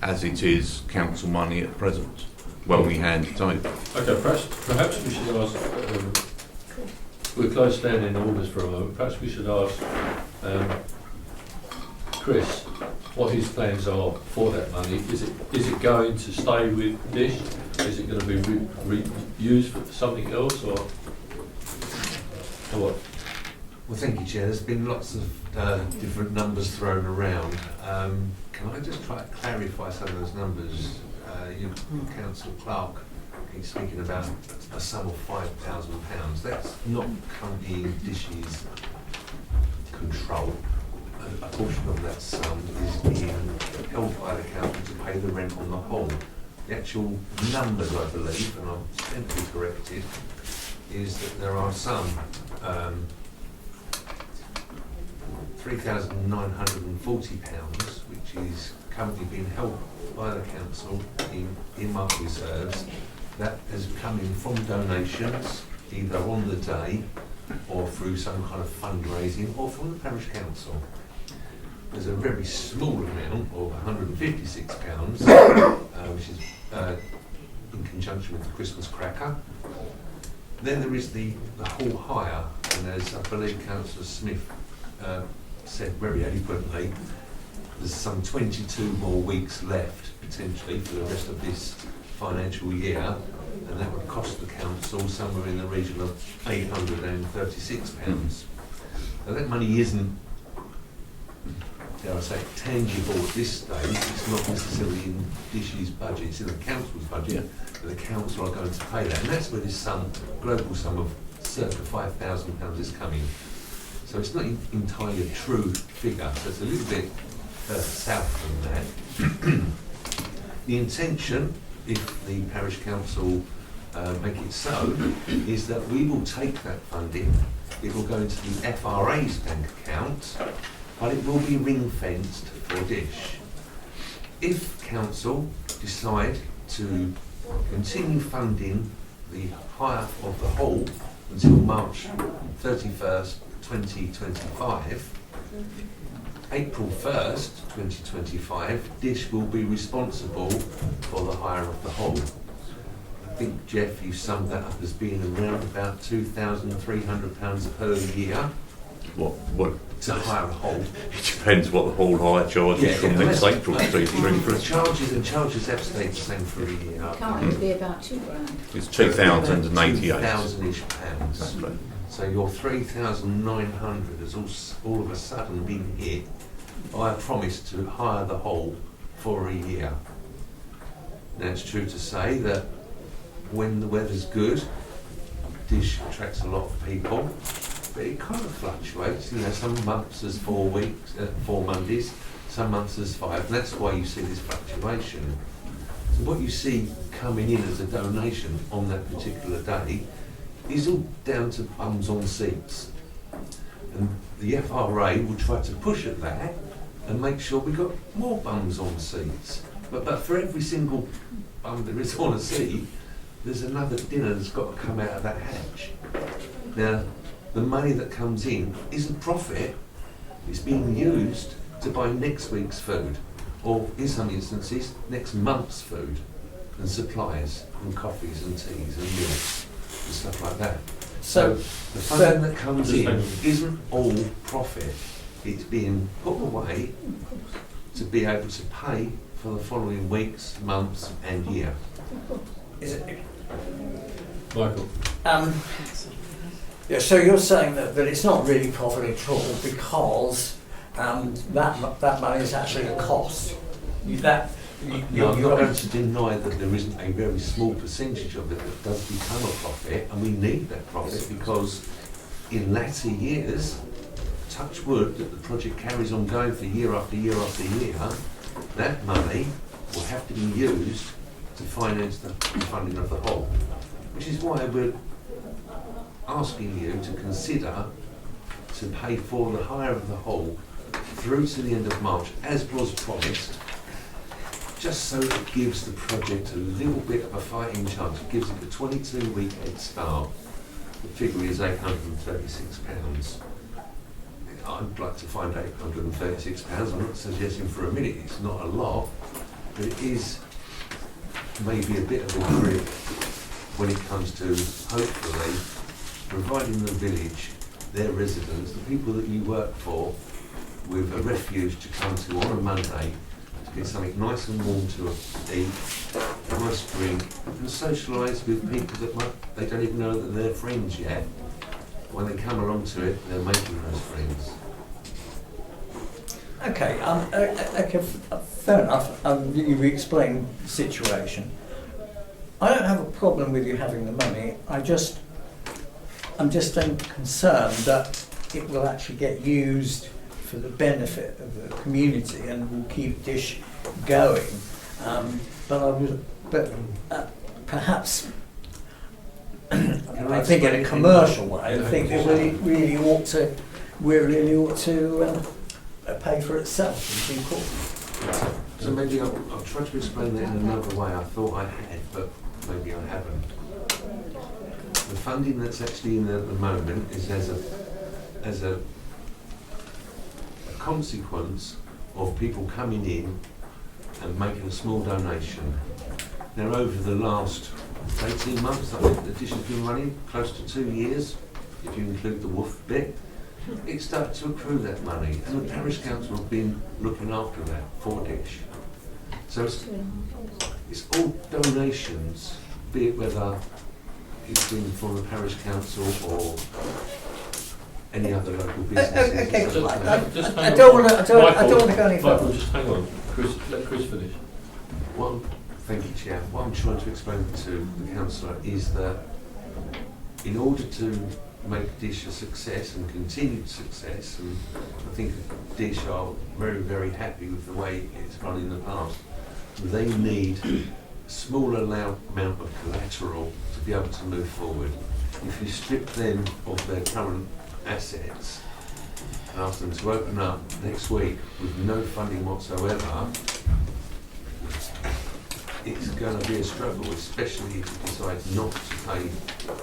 as it is council money at present. when we hand it over. Okay, perhaps we should ask, we're close down in August for a moment, perhaps we should ask Chris what his plans are for that money. Is it going to stay with Dish? Is it going to be used for something else, or what? Well, thank you, Chair. There's been lots of different numbers thrown around. Can I just try to clarify some of those numbers? Your council clerk keeps speaking about a sum of £5,000. That's not currently in Dish's control. A portion of that sum is being held by the council to pay the rent on the whole. The actual numbers, I believe, and I'm simply corrected, is that there are some £3,940, which is currently being held by the council in earmarked reserves, that is coming from donations, either on the day or through some kind of fundraising or from the parish council. There's a very small amount of £156, which is in conjunction with the Christmas cracker. Then there is the hall hire, and as I believe Councillor Smith said very eloquently, there's some 22 more weeks left potentially for the rest of this financial year, and that would cost the council somewhere in the region of £836. Now that money isn't, dare I say, tangible at this stage. It's not necessarily in Dish's budget, it's in the council's budget, but the council are going to pay that, and that's where this sum, global sum of circa £5,000 is coming. So it's not entirely a true figure, so it's a little bit south from that. The intention, if the parish council make it so, is that we will take that funding, it will go into the FRA's bank account, but it will be ring-fenced for Dish. If council decide to continue funding the hire of the hall until March 31st, 2025, April 1st, 2025, Dish will be responsible for the hire of the hall. I think, Jeff, you summed that up as being around about £2,300 per year. What? To hire a hall. It depends what the hall hire charges from next April to be through. The charges have stayed the same for a year. Can't it be about £2,000? It's 2,088. £2,000-ish pounds. Right. So your 3,900 has all of a sudden been hit by a promise to hire the hall for a year. Now it's true to say that when the weather's good, Dish attracts a lot of people, but it kind of fluctuates. You know, some months there's 4 Mondays, some months there's 5, and that's why you see this fluctuation. So what you see coming in as a donation on that particular day is all down to bums on seats. And the FRA will try to push at that and make sure we've got more bums on seats. But for every single bum there is on a seat, there's another dinner that's got to come out of that hatch. Now, the money that comes in isn't profit, it's being used to buy next week's food, or in some instances, next month's food, and supplies, and coffees and teas and meals, and stuff like that. So the funding that comes in isn't all profit, it's being put away to be able to pay for the following weeks, months and year. Is it? Michael? Yeah, so you're saying that it's not really profit at all because that money is actually a cost. I'm not going to deny that there isn't a very small percentage of it that does become a profit, and we need that profit because in latter years, touch wood, that the project carries on going for year after year after year, that money will have to be used to finance the funding of the whole. Which is why we're asking you to consider to pay for the hire of the whole through to the end of March, as was promised, just so it gives the project a little bit of a fighting chance. It gives it a 22-week head start. The figure is £836. I'd like to find £836. I'm not suggesting for a minute it's not a lot, but it is maybe a bit of a grip when it comes to hopefully providing the village, their residents, the people that you work for, with a refuge to come to on a Monday to get something nice and warm to eat, a nice drink, and socialise with people that they don't even know that they're friends yet. When they come along to it, they're making those friends. Okay, fair enough. You've explained the situation. I don't have a problem with you having the money. I'm just concerned that it will actually get used for the benefit of the community and will keep Dish going. Perhaps I think in a commercial way, I think that we really ought to pay for itself in due course. So maybe I'll try to explain that in another way. I thought I had, but maybe I haven't. The funding that's actually in there at the moment is as a consequence of people coming in and making a small donation. Now, over the last 18 months, I think the dish has been running close to 2 years, if you include the woof bit. It started to accrue that money, and the parish council have been looking after that for Dish. So it's all donations, be it whether it's been from the parish council or any other local businesses. Okay, Just I don't want to go any further. Michael, just hang on. Let Chris finish. Thank you, Chair. What I'm trying to explain to the councillor is that in order to make Dish a success and continued success, and I think Dish are very, very happy with the way it's run in the past, they need a small amount of collateral to be able to move forward. If you strip them of their current assets and ask them to open up next week with no funding whatsoever, it's going to be a struggle, especially if you decide not to pay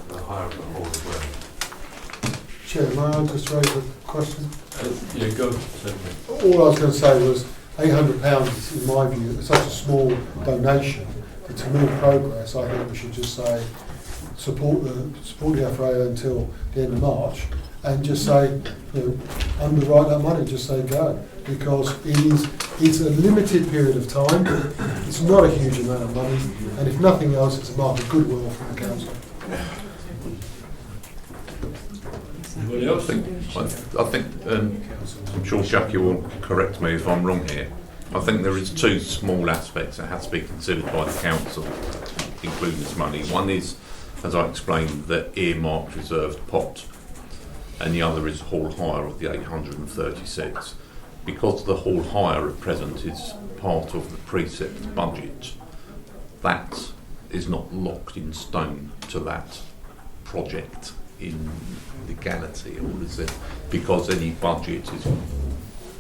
the hire of the whole of the work. Chair, may I just raise a question? Yeah, go ahead. All I was going to say was £800, in my view, is such a small donation that to move progress, I think we should just say support the FRA until the end of March, and just say, underwrite that money, just say go, because it's a limited period of time, it's not a huge amount of money, and if nothing else, it's a mark of goodwill from the council. Anybody else? I think I'm sure Jackie will correct me if I'm wrong here. I think there is two small aspects that have to be considered by the council, including this money. One is, as I explained, the earmarked reserved pot, and the other is hall hire of the 836. Because the hall hire at present is part of the precept budget, that is not locked in stone to that project in legality, or is it? Because any budget is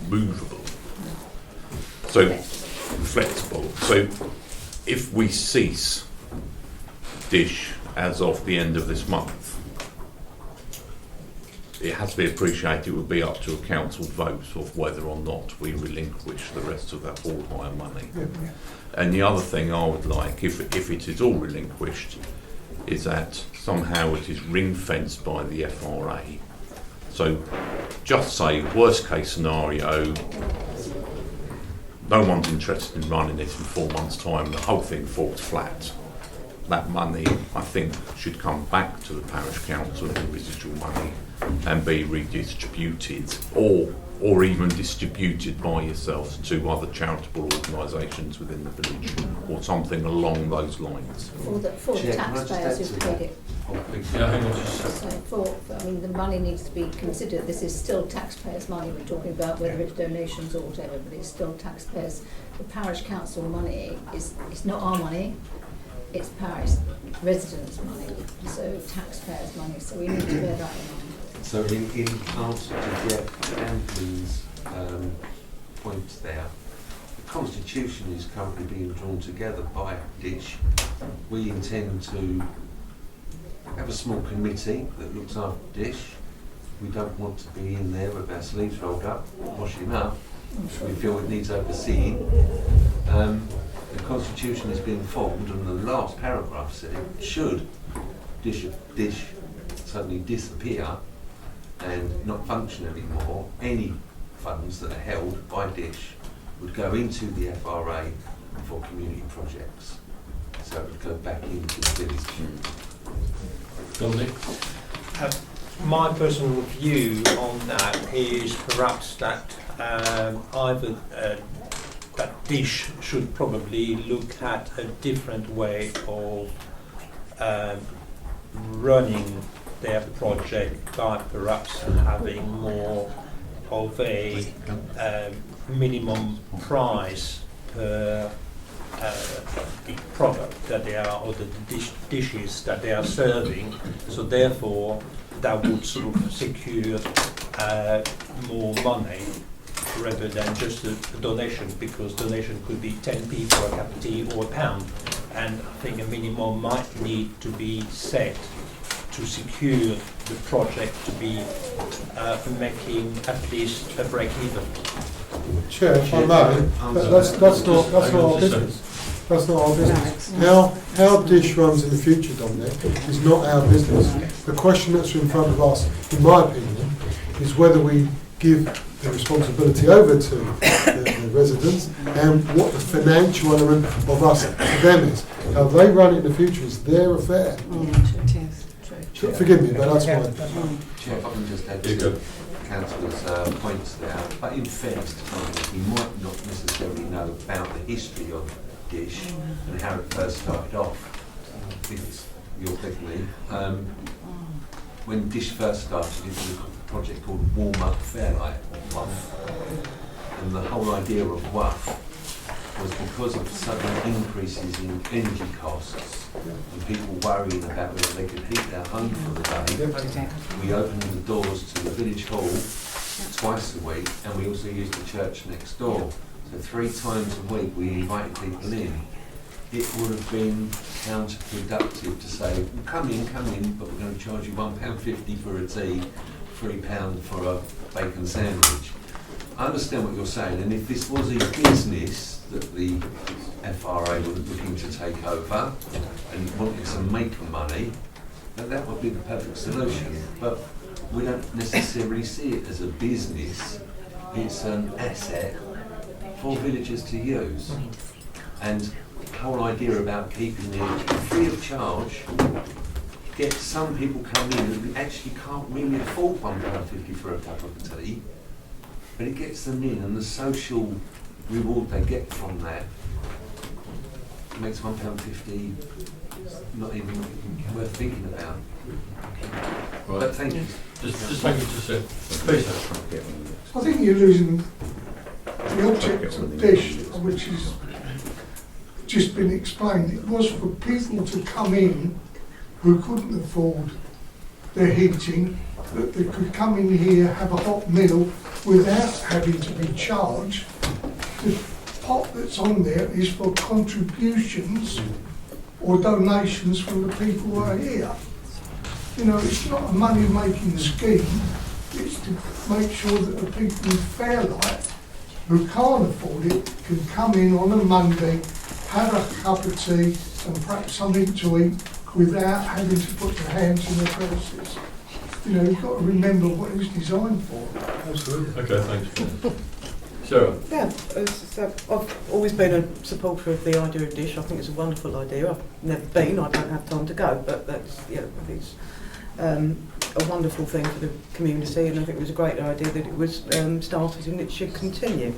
movable, so flexible. So if we cease Dish as of the end of this month, it has to be appreciated it would be up to a council vote of whether or not we relinquish the rest of that hall hire money. And the other thing I would like, if it is all relinquished, is that somehow it is ring-fenced by the FRA. So just say, worst case scenario, no one's interested in running it in 4 months' time, the whole thing falls flat. That money, I think, should come back to the parish council, the residual money, and be redistributed, or even distributed by yourselves to other charitable organisations within the village, or something along those lines. For the taxpayers who've paid it. Yeah, hang on just a second. So the money needs to be considered. This is still taxpayers' money we're talking about, whether it's donations or whatever, but it's still taxpayers. The parish council money is not our money, it's parish residents' money, so taxpayers' money, so we need to bear that in mind. So in answer to Jeff Anthony's point there, the constitution is currently being drawn together by Dish. We intend to have a small committee that looks after Dish. We don't want to be in there with our sleeves rolled up, washing up. We feel it needs overseeing. the constitution is being formed, and the last paragraph said, should Dish suddenly disappear and not function anymore, any funds that are held by Dish would go into the FRA for community projects. So it would go back into the village. Dominic? My personal view on that is perhaps that either that Dish should probably look at a different way of running their project by perhaps having more of a minimum price per the product that they are, or the dishes that they are serving. So therefore, that would sort of secure more money rather than just a donation, because donation could be 10p for a cup of tea or a pound, and I think a minimum might need to be set to secure the project to be making at least a break even. Chair, if I may, that's not our business. That's not our business. How Dish runs in the future, Dominic, is not our business. The question that's in front of us, in my opinion, is whether we give the responsibility over to the residents and what the financial element of us to them is. How they run it in the future is their affair. Forgive me, but that's my... Chair, if I can just add to Councillor's points there, but in fairness to Dominic, he might not necessarily know about the history of Dish and how it first started off. If you'll pick me. When Dish first started, it was a project called Warm Up Fairlight, WUF. And the whole idea of WUF was because of sudden increases in energy costs and people worrying about whether they could heat their home for the day. We opened the doors to the village hall twice a week, and we also used the church next door. So 3 times a week we invited people in. It would have been counterproductive to say, well, come in, but we're going to charge you £1.50 for a tea, £3 for a bacon sandwich. I understand what you're saying, and if this was a business that the FRA were looking to take over and wanted to make money, then that would be the perfect solution. But we don't necessarily see it as a business. It's an asset for villagers to use. And the whole idea about keeping it free of charge, get some people come in who actually can't really afford £1.50 for a cup of tea, but it gets them in, and the social reward they get from that makes £1.50 not even worth thinking about. Right. But thank you. Just thank you to say. Please. I think you're losing the object of Dish, which has just been explained. It was for people to come in who couldn't afford their heating, that they could come in here, have a hot meal without having to be charged. The pot that's on there is for contributions or donations from the people who are here. You know, it's not a money-making scheme. It's to make sure that the people in Fairlight who can't afford it can come in on a Monday, have a cup of tea and perhaps something to eat without having to put their hands in their purses. You know, you've got to remember what it was designed for. Absolutely. Okay, thanks. Sarah? Yeah, I've always been a supporter of the idea of Dish. I think it's a wonderful idea. I've never been, I don't have time to go, but that's, you know, it's a wonderful thing for the community, and I think it was a great idea that it was started and it should continue.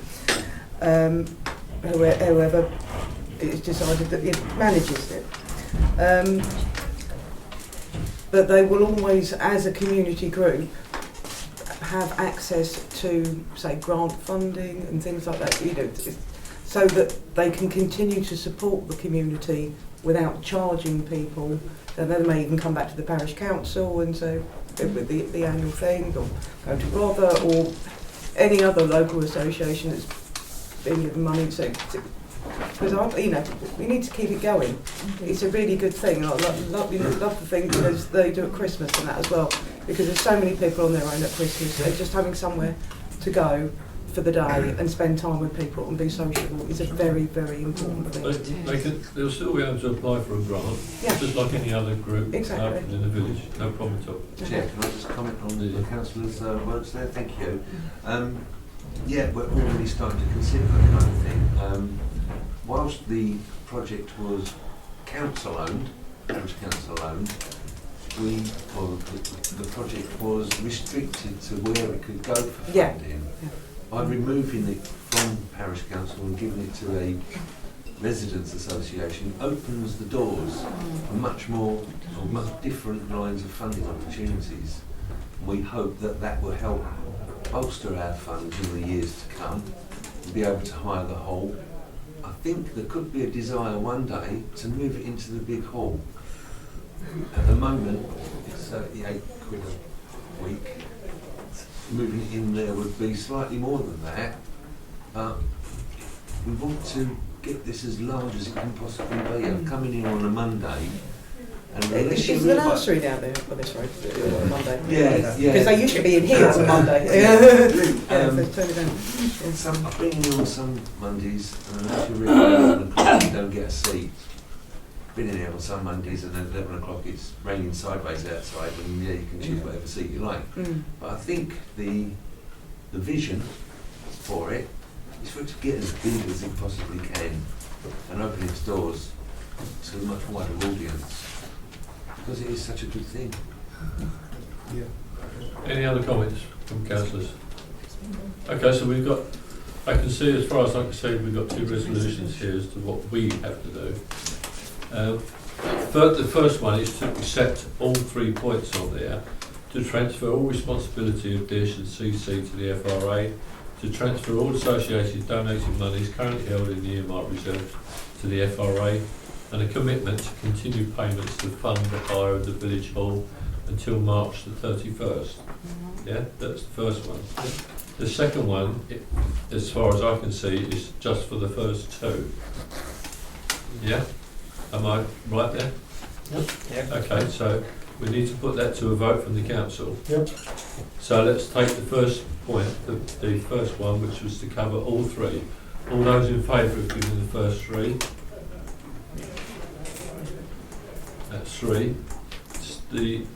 However, it's decided that it manages it. But they will always, as a community group, have access to, say, grant funding and things like that, you know, so that they can continue to support the community without charging people. And then they may even come back to the parish council and say, with the annual thing, or go to Rother, or any other local association that's been given money to. Because you know, we need to keep it going. It's a really good thing. I love the thing they do at Christmas and that as well, because there's so many people on their own at Christmas. They're just having somewhere to go for the day and spend time with people and be sociable is a very, very important thing. They'll still be able to apply for a grant, Yeah. just like any other group Exactly. in the village. No problem at all. Chair, can I just comment on the councillor's words there? Thank you. Yeah, we're already starting to consider that kind of thing. Whilst the project was council owned, parish council owned, the project was restricted to where it could go for Yeah. funding. By removing it from parish council and giving it to a residents association opens the doors for much different lines of funding opportunities. We hope that that will help bolster our funds in the years to come, to be able to hire the hall. I think there could be a desire one day to move it into the big hall. At the moment, it's £38 a week. Moving it in there would be slightly more than that. We want to get this as large as it can possibly be. I'm coming in on a Monday. And unless you Is the realise- nursery down there on this road on Monday? Yeah, yeah. Because they used to be in here on a Monday. Yeah, so turn it down. I'm bringing you on some Mondays, and unless you realise 11 o'clock you don't get a seat. Been in here on some Mondays, and at 11 o'clock it's raining sideways outside, and yeah, you can choose whatever seat you like. Mm. But I think the vision for it is for it to get as big as it possibly can, and open its doors to a much wider audience, because it is such a good thing. Yeah. Any other comments from councillors? Okay, so we've got, I can see, as far as I can see, we've got two resolutions here as to what we have to do. The first one is to accept all 3 points on there, to transfer all responsibility of Dish and CC to the FRA, to transfer all associated donated monies currently held in the earmark reserve to the FRA, and a commitment to continue payments to fund the hire of the village hall until March the 31st. Yeah, that's the first one. The second one, as far as I can see, is just for the first two. Yeah? Am I right there? Yep. Okay, so we need to put that to a vote from the council. Yep. So let's take the first point, the first one, which was to cover all three. All those in favour of giving the first three? That's three. Just the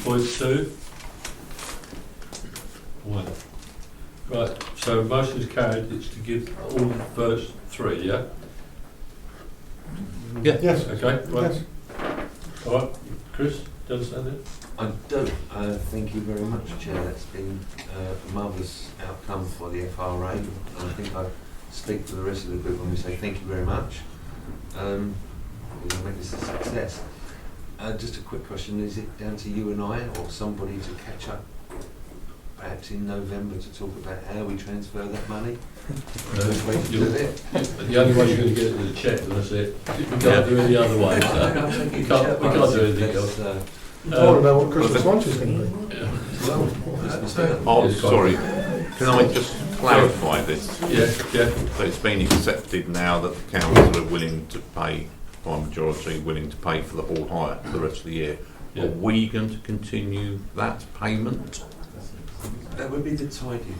point two? One. Right, so motion is carried, it's to give all the first three, yeah? Yeah. Yes. Okay, right. Yes. All right, Chris, do you understand it? I do. Thank you very much, Chair. That's been a marvellous outcome for the FRA, and I think I speak for the rest of the group when we say thank you very much. We're going to make this a success. Just a quick question, is it down to you and I or somebody to catch up perhaps in November to talk about how we transfer that money? The only way you're going to get it is a cheque, and that's it. We can't do it the other way. So we can't do anything else. I want to know what Christmas lunch is going to be. Oh, sorry. Can I just clarify this? Yes, yeah. So it's been accepted now that the council are willing to pay, by majority, willing to pay for the hall hire for the rest of the year. Yeah. Are we going to continue that payment? That would be the tidy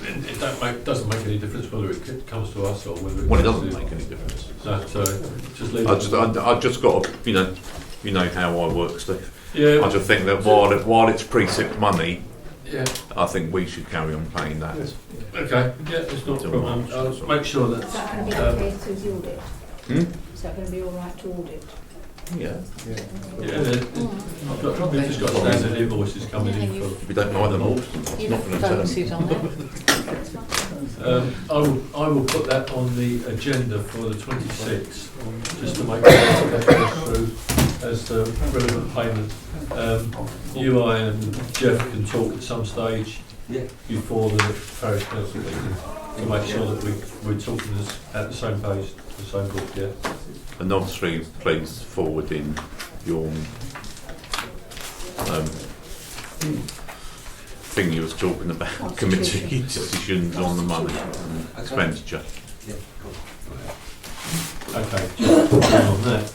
It doesn't make any difference whether it comes to us or whether it Well, it comes doesn't to make any difference. No, so just leave it. I just got to, you know how I work, Steve. Yeah. I just think that while it's precept money, yeah, I think we should carry on paying that. Yes. Okay, yeah, it's not a Till problem. March. I'll make sure that. Is that going to be okay through the audit? Is that going to be all right to audit? Yeah. We've just got standard invoices coming in for. We don't buy them all. It's not going to turn. I will put that on the agenda for the 26th, just to make sure that goes through as the relevant payment. You, I and Jeff can talk at some stage before the parish council meeting to make sure that we're talking at the same page, the same book, yeah. And obviously, please forward in your thing you was talking about, committee decisions on the money and expenditure. Yeah, cool. Okay, just on that.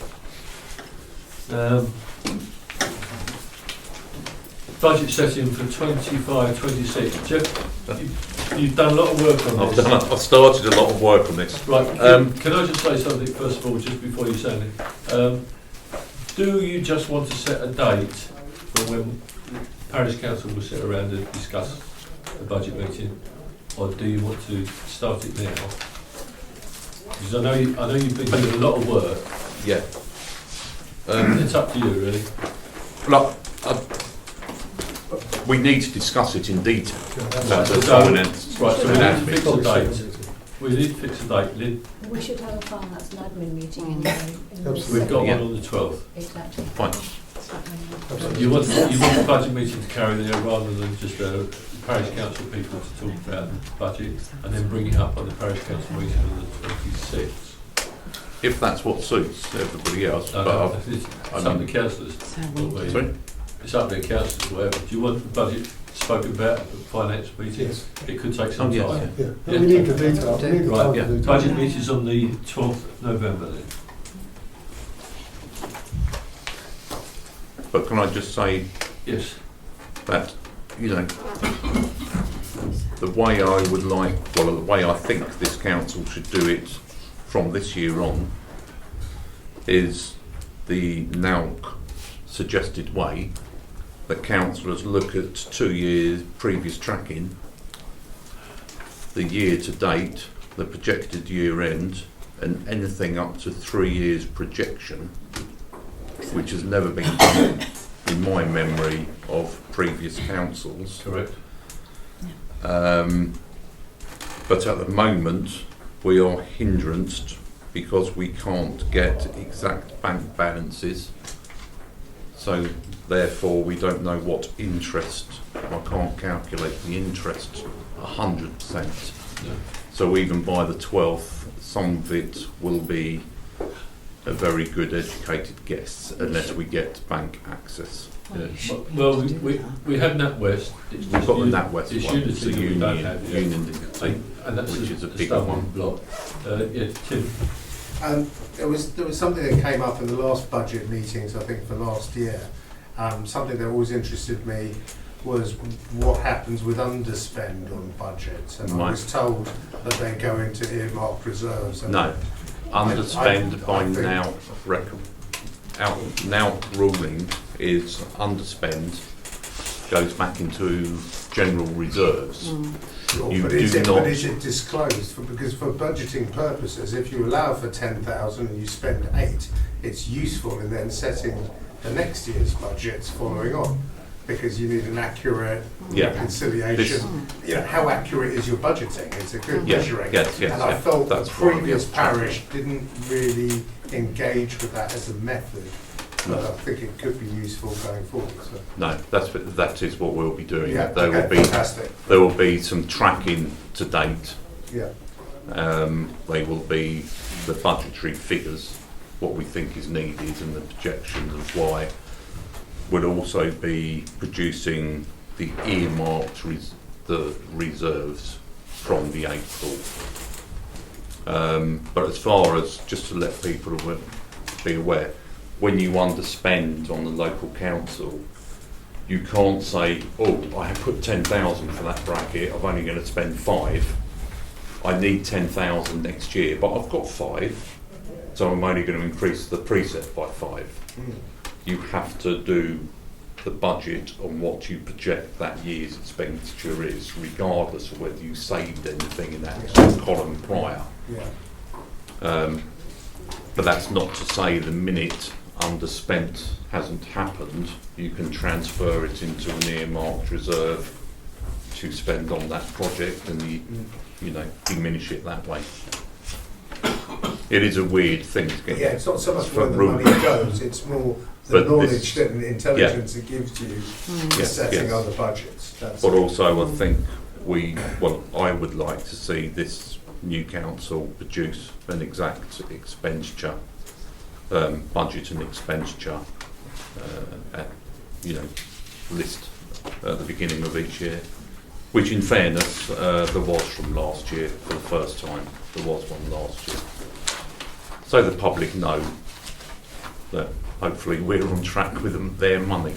budget setting for 25-26. Jeff, you've done a lot of work on this. I've started a lot of work on this. Right, can I just say something first of all, just before you say anything? Do you just want to set a date for when Parish Council will sit around and discuss the budget meeting, or do you want to start it now? Because I know you've been doing a lot of work. Yeah. It's up to you, really. Look, we need to discuss it in detail. Right, So, so we finance need to fix a date. We need to fix a date. Lynn, We should have a finance and admin meeting anyway. we've got one on the 12th. Exactly. Fine. You want the budget meeting to carry there rather than just parish council people to talk about the budget and then bring it up on the parish council meeting on the 26th. If that's what suits everybody else. No, it's up to councillors. Sorry? It's up to councillors, whatever. Do you want the budget spoken about at the finance meeting? Yes. It could take some yes, time. Yeah. We need the detail. We need the time Right, to yeah. do the Budget detail. meeting is on the 12th of November then. But can I just say Yes. that, you know, the way I would like, well, the way I think this council should do it from this year on is the now suggested way that councillors look at 2 years previous tracking, the year to date, the projected year end, and anything up to 3 years projection, which has never been done in my memory of previous councils. Correct. But at the moment, we are hindered because we can't get exact bank balances. So therefore, we don't know what interest. I can't calculate the interest 100%. No. So even by the 12th, some of it will be a very good educated guess unless we get bank access. Yeah. Well, we had NatWest. We've got the NatWest it's one, it's the Unity that we don't have yet. Unity, And that's which is a the bigger stumbling one. block. Yeah, Tim. There was something that came up in the last budget meetings, I think, for last year. Something that always interested me was what happens with underspend on budgets. And I was told that they go into earmarked reserves. And No, underspend by now now ruling is underspend goes back into general reserves. Sure, You but do is not. it disclosed? Because for budgeting purposes, if you allow for 10,000 and you spend 8, it's useful in then setting the next year's budgets following on, because you need an accurate reconciliation. You know, how accurate is your budgeting? It's a good measuring. Yes, and I felt the that's previous parish didn't really engage with that as a method. But I think it could be useful going forward. So. No, that is what we'll be doing. Yeah, there okay, fantastic. There will be some tracking to date. Yeah. They will be the budgetary figures, what we think is needed, and the projections of why. We'll also be producing the earmarked the reserves from the April. But as far as, just to let people be aware, when you underspend on the local council, you can't say, oh, I have put 10,000 for that bracket, I'm only going to spend 5. I need 10,000 next year, but I've got 5, so I'm only going to increase the preset by 5. You have to do the budget on what you project that year's expenditure is, regardless of whether you saved anything in that column prior. But that's not to say the minute underspent hasn't happened, you can transfer it into an earmarked reserve to spend on that project and diminish it that way. It is a weird thing to get. Yeah, it's not so much where the money goes, it's more the knowledge and the intelligence it gives to you for setting other budgets. But also I think I would like to see this new council produce an exact expenditure, budget and expenditure list at the beginning of each year, which in fairness there was from last year for the first time. There was one last year. So the public know that hopefully we're on track with their money.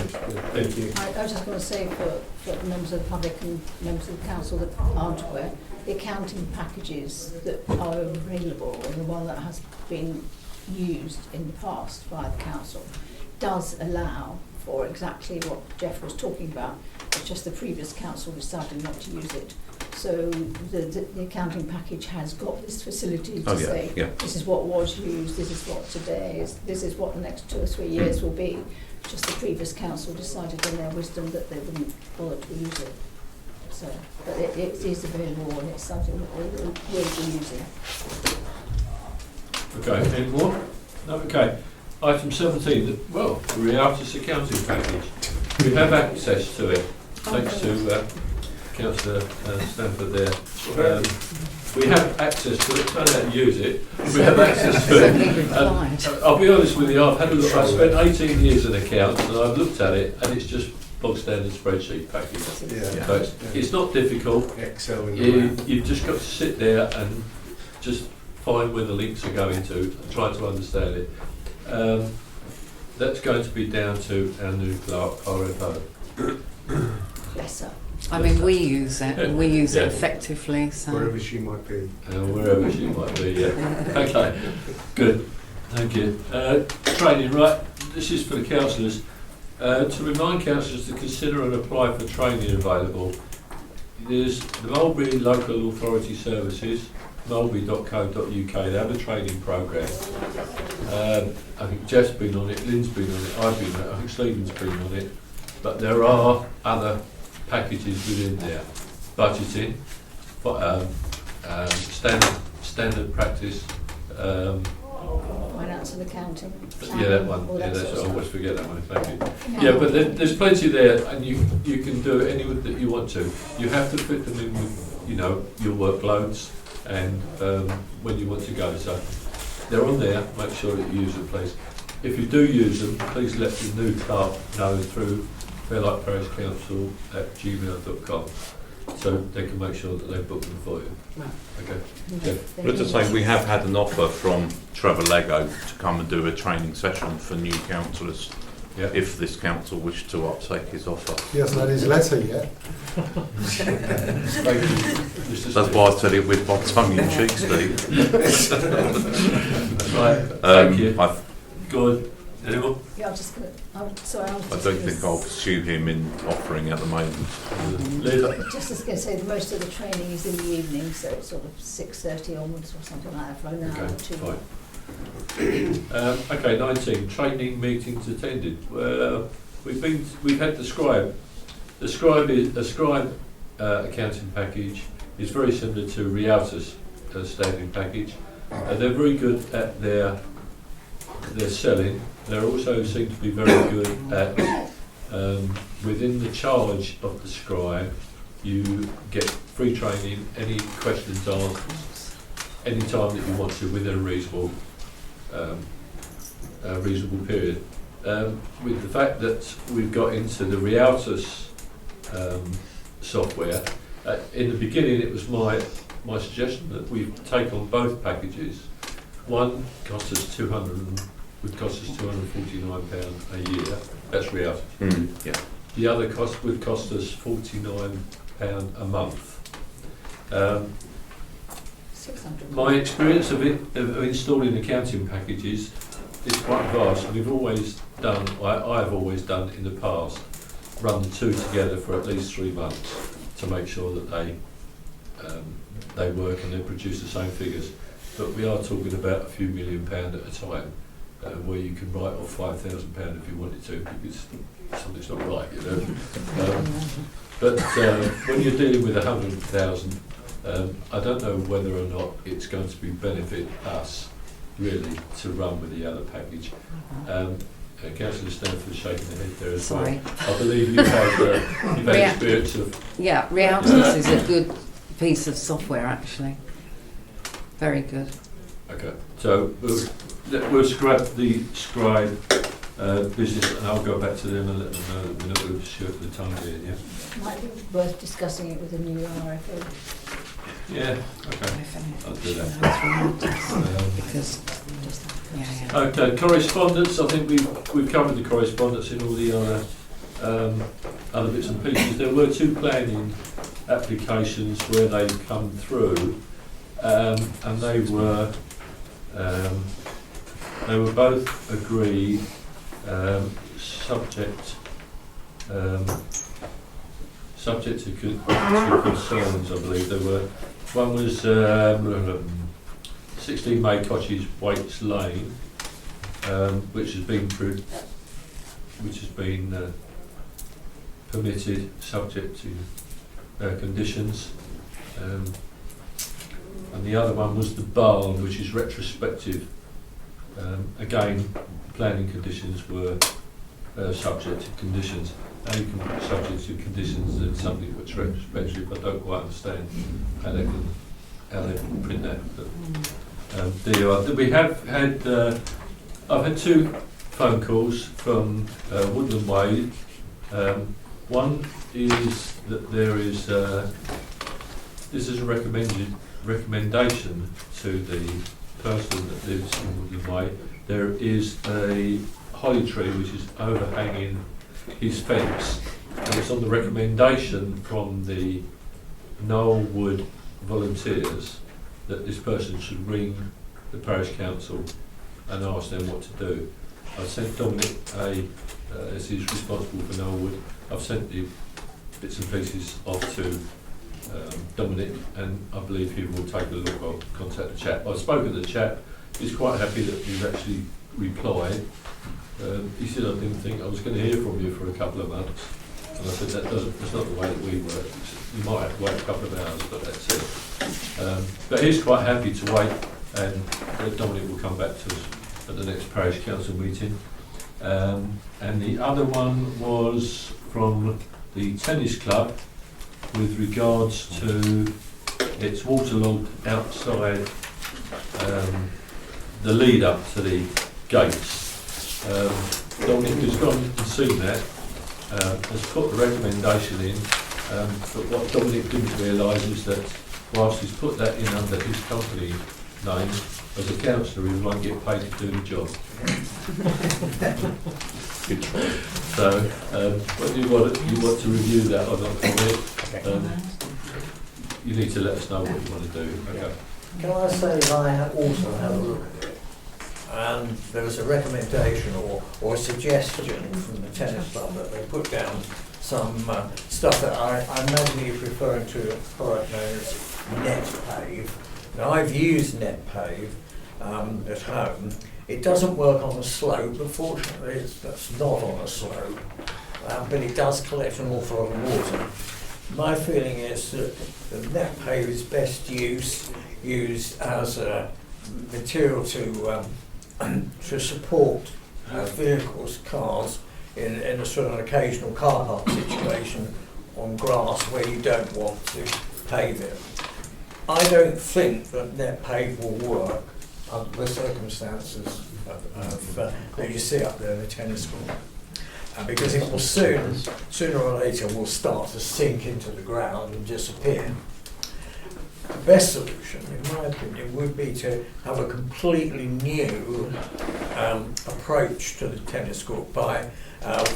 Thank you. I was just going to say for members of the public and members of the council that aren't aware, the accounting packages that are available and the one that has been used in the past by the council does allow for exactly what Jeff was talking about. It's just the previous council decided not to use it. So the accounting package has got this facility to say this is what was used, this is what today is, this is what the next 2 or 3 years will be. Just the previous council decided in their wisdom that they wouldn't bother to use it. So, but it is available and it's something that we will be using. Okay, any more? No, okay. Item 17, the Rialtas accounting package. We have access to it, thanks to Councillor Stanford there. We have access to it, don't have to use it. We have access to it. I'll be honest with you, I've had a look, I've spent 18 years in accounts and I've looked at it and it's just bog standard spreadsheet package. So it's not difficult. Excel You've just got to sit there and just find where the links are going to and try to understand it. That's going to be down to our new clerk, RFO. Yes, sir. I mean, we use it, and we use it effectively. So. Wherever she might be. Wherever she might be, yeah. Okay, good. Thank you. Training, right. This is for the councillors. To remind councillors to consider and apply for training available. There's the Mulberry Local Authority Services, mulberry.co.uk. They have a training programme. I think Jeff's been on it, Lynn's been on it, I've been on it, I think Stephen's been on it. But there are other packages within there. Budgeting, standard practice. Finance and accounting. Yeah, that one. Yeah, that's, I always forget that one. Thank you. Yeah, but there's plenty there, and you can do any that you want to. You have to fit them in with, your workloads and when you want to go. So they're on there. Make sure that you use them, please. If you do use them, please let the new clerk know through fairlightparishcouncil@gmail.com, so they can make sure that they book them for you. Right. Okay. But to say, we have had an offer from Trevor Lego to come and do a training session for new councillors, if this council wished to uptake his offer. He hasn't had his letter yet. That's why I said it with my tongue in cheek, Steve. Right. Thank you. Good. Anyone? Yeah, I'm just going to. I don't think I'll pursue him in offering at the moment. Just as going to say, most of the training is in the evening, so it's sort of 6:30 onwards or something like that for an hour or two. Fine. Okay, 19 training meetings attended. We've had the Scribe. The Scribe is a Scribe accounting package is very similar to Rialtas standing package. They're very good at their selling. They also seem to be very good at, within the charge of the Scribe, you get free training, any questions asked, any time that you want to, within a reasonable period. With the fact that we've got into the Rialtas software, in the beginning it was my suggestion that we take on both packages. One cost us would cost us £249 a year. That's Rialtas. Yeah. The other cost would cost us £49 a month. My experience of installing accounting packages is quite vast. We've always done, I've always done in the past, run the two together for at least 3 months to make sure that they work and they produce the same figures. But we are talking about a few £1 million at a time, where you can write off £5,000 if you wanted to, because something's not right, But when you're dealing with 100,000, I don't know whether or not it's going to benefit us really to run with the other package. Councillor Stanford shaking her head there as well. I believe you've had experience of. Yeah, Rialtas is a good piece of software actually. Very good. Okay, so we'll scrap the Scribe business, and I'll go back to them and let them know that we're not going to pursue it for the time being. Yeah. Might be worth discussing it with the new RFO. Yeah. Okay. I'll do that. Okay. Correspondence. I think we've covered the correspondence in all the other other bits and pieces. There were 2 planning applications where they come through, and they were both agreed, subject to concerns. I believe there were. One was 16 May Cottage, Waits Lane, which has been permitted, subject to conditions, and the other one was the barn, which is retrospective. Again, planning conditions were subject to conditions. How you can put subject to conditions in something which is retrospective, I don't quite understand how they can print that. But, there you are. We have had, I've had 2 phone calls from Woodland Way. One is that there is, this is a recommendation to the person that lives in Woodland Way. There is a holly tree which is overhanging his fence, and it's on the recommendation from the Knollwood volunteers that this person should ring the parish council and ask them what to do. I've sent Dominic as he's responsible for Knollwood, I've sent the bits and pieces off to Dominic, and I believe he will take a look. I'll contact the chap. I've spoken to the chap, he's quite happy that you've actually replied. He said, I didn't think I was going to hear from you for a couple of months. And I said, that's not the way that we work. You might have to wait a couple of hours, but that's it. But he's quite happy to wait, and Dominic will come back to us at the next parish council meeting. And the other one was from the tennis club with regards to its waterlogged outside the lead up to the gates. Dominic has gone and seen that, has put the recommendation in, but what Dominic didn't realise is that whilst he's put that in under his company name, as a councillor he won't get paid to do the job. Good try. So, whether you want to review that or not, you need to let us know what you want to do. Okay. Can I say that I also had a look at it, and there was a recommendation or a suggestion from the tennis club that they put down some stuff that I imagine you're referring to a product known as NetPave. Now I've used NetPave at home. It doesn't work on a slope, unfortunately, that's not on a slope, but it does collect an awful lot of water. My feeling is that the NetPave is best used as a material to support vehicles, cars, in a sort of an occasional car park situation on grass where you don't want to pave it. I don't think that NetPave will work under the circumstances that you see up there in the tennis court. Because it will sooner or later, will start to sink into the ground and disappear. The best solution, in my opinion, would be to have a completely new approach to the tennis court by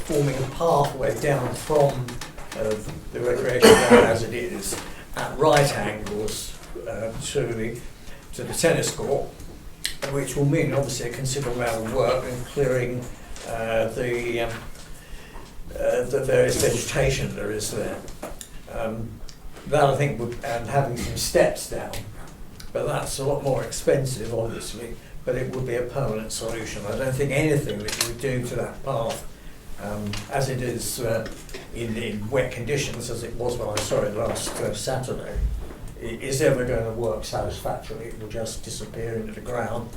forming a pathway down from the recreation area as it is at right angles to the tennis court, which will mean obviously a considerable amount of work in clearing the various vegetation there is there. That I think would, and having some steps down, but that's a lot more expensive obviously, but it would be a permanent solution. I don't think anything that you would do to that path as it is in wet conditions, as it was when I saw it last Saturday, is ever going to work satisfactorily. It will just disappear into the ground,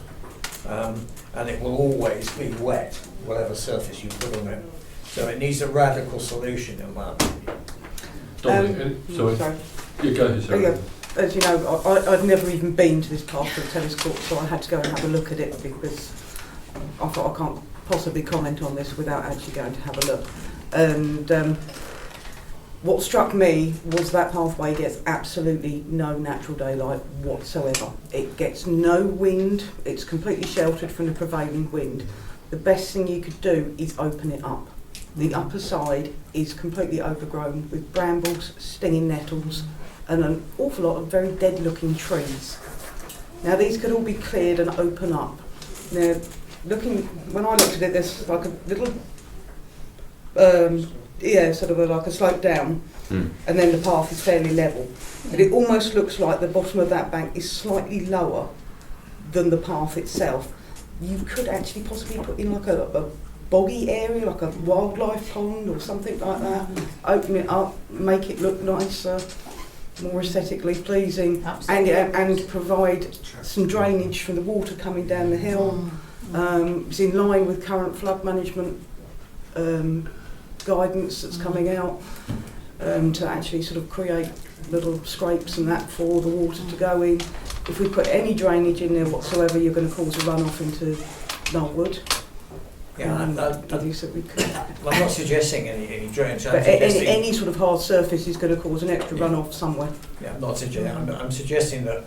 and it will always be wet, whatever surface you put on it. So it needs a radical solution in my opinion. Dominic, sorry. You go ahead, sorry. As you know, I've never even been to this part of the tennis court, so I had to go and have a look at it because I thought I can't possibly comment on this without actually going to have a look. And what struck me was that pathway gets absolutely no natural daylight whatsoever. It gets no wind, it's completely sheltered from the prevailing wind. The best thing you could do is open it up. The upper side is completely overgrown with brambles, stinging nettles, and an awful lot of very dead-looking trees. Now these could all be cleared and open up. Now, when I looked at it, there's like a little, sort of like a slope down, and then the path is fairly level. And it almost looks like the bottom of that bank is slightly lower than the path itself. You could actually possibly put in like a boggy area, like a wildlife pond or something like that. Open it up, make it look nicer, more aesthetically pleasing, and provide some drainage from the water coming down the hill. It's in line with current flood management guidance that's coming out, to actually sort of create little scrapes and that for the water to go in. If we put any drainage in there whatsoever, you're going to cause a runoff into Knollwood. Yeah, I'm not suggesting any drainage. But any sort of hard surface is going to cause an extra runoff somewhere. Yeah, I'm not suggesting. I'm suggesting that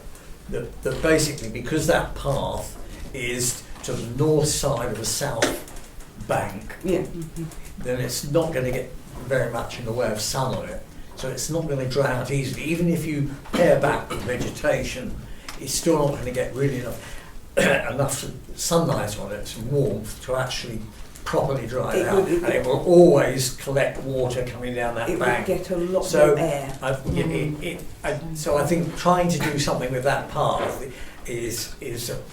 basically, because that path is to the north side of the south bank, then it's not going to get very much in the way of sun on it. So it's not going to dry out easily. Even if you pare back the vegetation, it's still not going to get really enough sunlight on it, some warmth to actually properly dry it out. And it will always collect water coming down that bank. It will get a lot more air. So I think trying to do something with that path is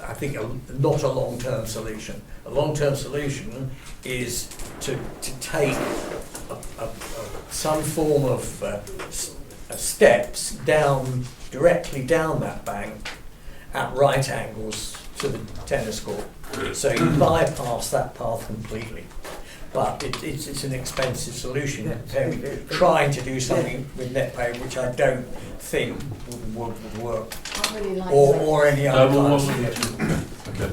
I think not a long-term solution. A long-term solution is to take some form of steps down directly down that bank at right angles to the tennis court, so you bypass that path completely. But it's an expensive solution. Trying to do something with net pay, which I don't think would work, I really like or any other types. Okay.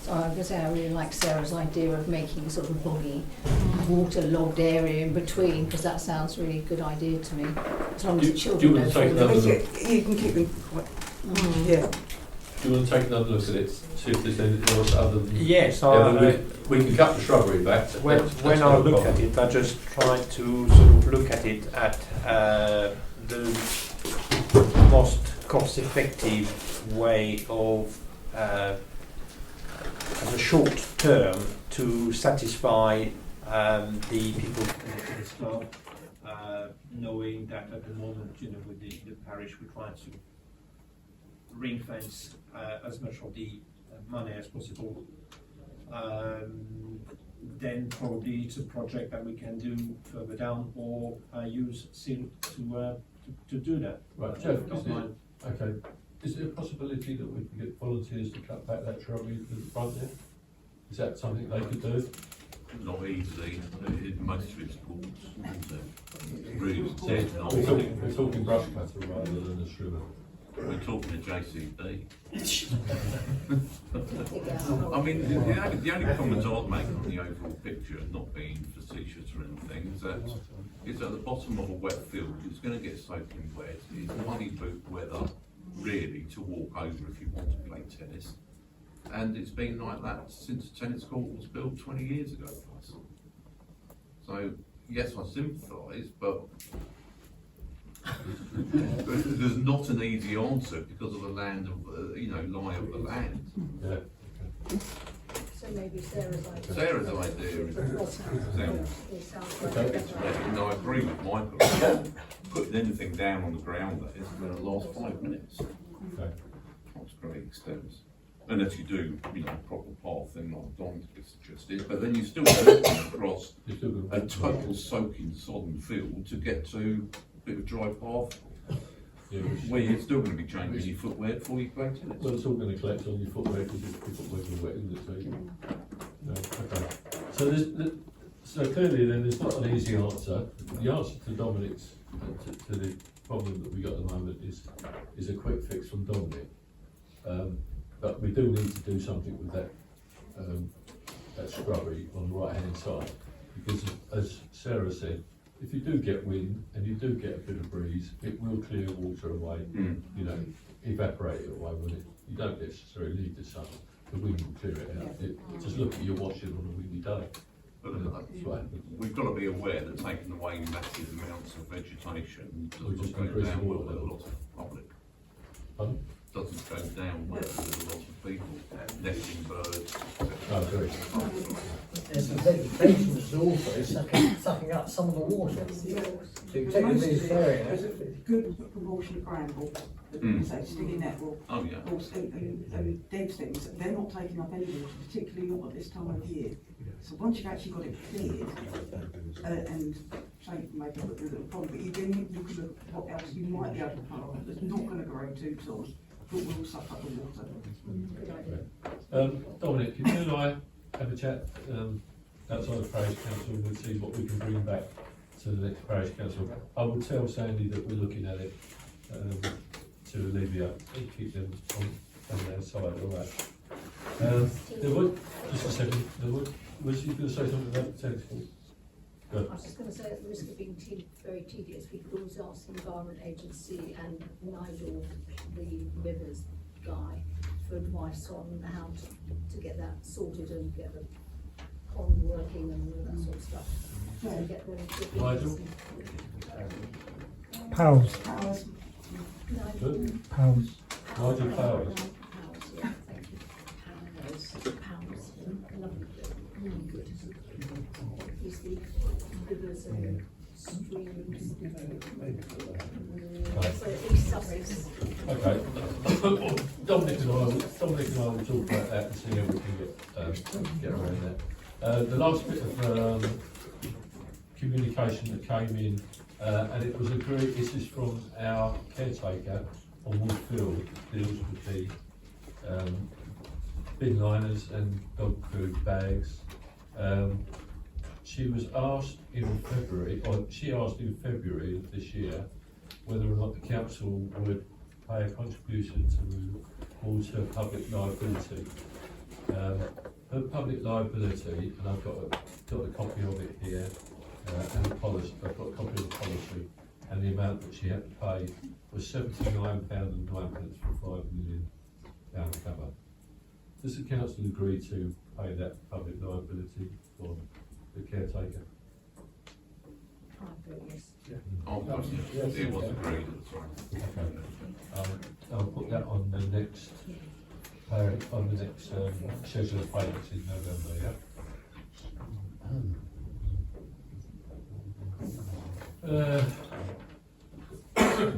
So I was going to say I really like Sarah's idea of making sort of boggy, waterlogged area in between, because that sounds really a good idea to me. As long as the children don't fall in. You can keep them quite. Yeah. Do you want to take another look at it, see if there's anything else other than... Yes, we can cut the shrubbery back. When I look at it, I just try to sort of look at it at the most cost-effective way of, as a short term, to satisfy the people in the staff, knowing that at the moment, with the parish, we're trying to ring fence as much of the money as possible. Then probably it's a project that we can do further down, or use SIL to do that. Right, Jeff, is it a possibility that we can get volunteers to cut back that shrubbery to the front there? Is that something they could do? Not easily. Most of it's walls, isn't it? Really, we're talking brush cutter rather than a trimmer. We're talking to JCB. I mean, the only comments I'd make on the overall picture, not being facetious or anything, is that it's at the bottom of a wet field. It's going to get soaking wet. It's muddy boot weather, really, to walk over if you want to play tennis. And it's been like that since the tennis court was built 20 years ago. So, yes, I sympathise, but there's not an easy answer because of the land of, lie of the land. Yeah. So maybe Sarah's idea. Sarah's idea is I agree with Michael. Putting anything down on the ground that is going to last 5 minutes. Okay. Not to great extent. Unless you do, proper pathing like Don suggested, but then you're still walking across a total soaking sodden field to get to a bit of dry path. Yeah, where you're still going to be changing your footwear before you play tennis. Well, it's all going to collect on your footwear because your footwear will wet, isn't it? So, okay. So clearly then there's not an easy answer. The answer to Dominic's, to the problem that we got at the moment is a quick fix from Dominic. But we do need to do something with that shrubbery on the right hand side, because as Sarah said, if you do get wind and you do get a bit of breeze, it will clear water away, evaporate it away when you don't necessarily need the sun. The wind will clear it out. Just look at your washing on a windy day. We've got to be aware that taking away massive amounts of vegetation We just doesn't go increase down the well water with a level. lot of public. Pardon? Doesn't go down well with a lot of people, nesting birds. I agree. There's the vegetation is also sucking up some of the water. So you take this area. There's a good proportion of bramble, say stinging nettle, Oh, yeah. and dead things. They're not taking up any water, particularly not at this time of year. So once you've actually got it cleared, and say maybe put a little pond, but you can look at what else you might be able to plant that's not going to grow too tall, but will suck up the water. Dominic, can you and I have a chat outside of Parish Council and see what we can bring back to the next Parish Council? I will tell Sandy that we're looking at it to alleviate and keep them on their side, all right. There would, just a second, there would, was you going to say something about the tennis court? I was just going to say, at the risk of being very tedious, we could always ask the Environment Agency and Nigel, the Rivers guy, for advice on how to get that sorted and get the pond working and all that sort of stuff. So get the Nigel? Powers. Good. Powers. Nigel Powers. Powers, yeah, thank you. Powers. Lovely. Really good. He's the rivers and streams. So East Sussex. Okay. Dominic and I will talk about that and see how we can get around that. The last bit of communication that came in, and it was agreed, this is from our caretaker on Woodfield, deals with the bin liners and dog food bags. She was asked in February, or she asked in February of this year, whether or not the council would pay a contribution towards her public liability. Her public liability, and I've got a copy of it here, and the policy, I've got a copy of the policy, and the amount that she had to pay was £79.09 for £5 million cover. Does the council agree to pay that public liability for the caretaker? Oh, yes, it was agreed at the time. Okay. I'll put that on the next schedule of payments in November, yeah?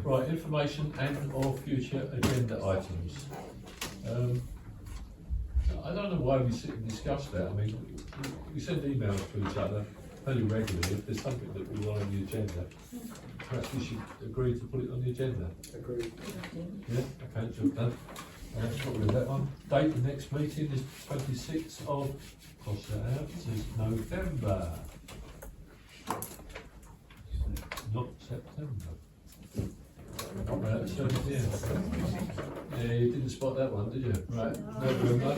Right, information and or future agenda items. I don't know why we sit and discuss that. I mean, we send emails to each other fairly regularly. If there's something that we want on the agenda, perhaps we should agree to put it on the agenda. Agreed. Yeah, okay, job done. What was that one? Date the next meeting is 26th of, cross that out, this is November. Not September. So, yeah, you didn't spot that one, did you? Right, November.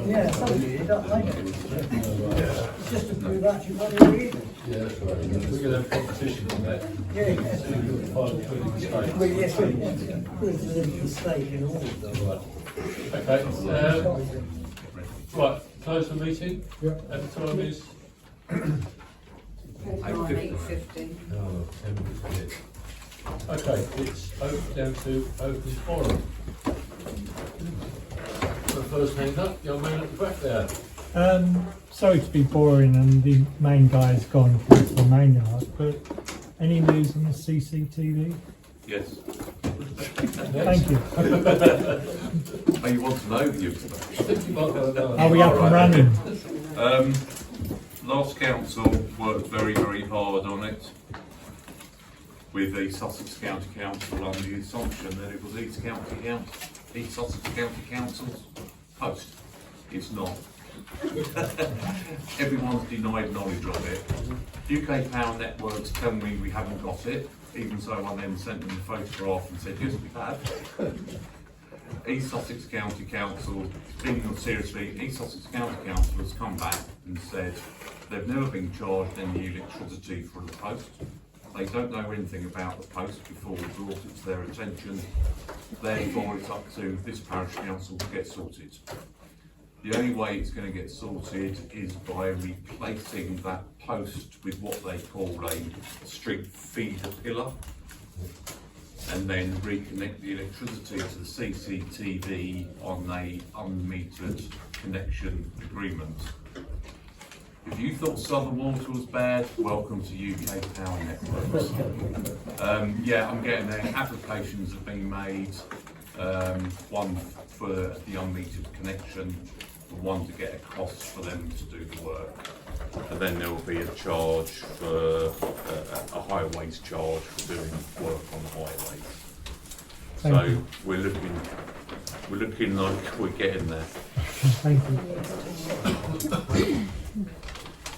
Yeah, somebody did not like it. It's just to prove that you want to read it. Yeah, that's right. We're going to have competition on that. Yeah. See who can find the mistake. Well, yes, there's a mistake in all of them. Right. Okay. Right, close the meeting. Yep. And the time is 8:50. Oh, 10 minutes ahead. Okay, it's down to open forum. The first hand up, young man at the back there. Sorry to be boring and the main guy's gone for the main yard, but any news on the CCTV? Yes. Thank you. Oh, you want an overview today? I think you might want to know. Are we up and running? Last council worked very, very hard on it with the Sussex County Council on the assumption that it was East Sussex County Council's post. It's not. Everyone's denied knowledge of it. UK Power Networks tell me we haven't got it, even so I then sent them a photograph and said, yes, we have. East Sussex County Council, thinking seriously, East Sussex County Council has come back and said they've never been charged any electricity for the post. They don't know anything about the post before we brought it to their attention. Therefore, it's up to this parish council to get sorted. The only way it's going to get sorted is by replacing that post with what they call a street feeder pillar, and then reconnect the electricity to the CCTV on a unmetered connection agreement. If you thought Southern Water was bad, welcome to UK Power Networks. Yeah, I'm getting there. Applications have been made, one for the unmetered connection, and one to get a cost for them to do the work. And then there will be a charge for a highways charge for doing work on the highways. So we're looking like we're getting there. Thank you.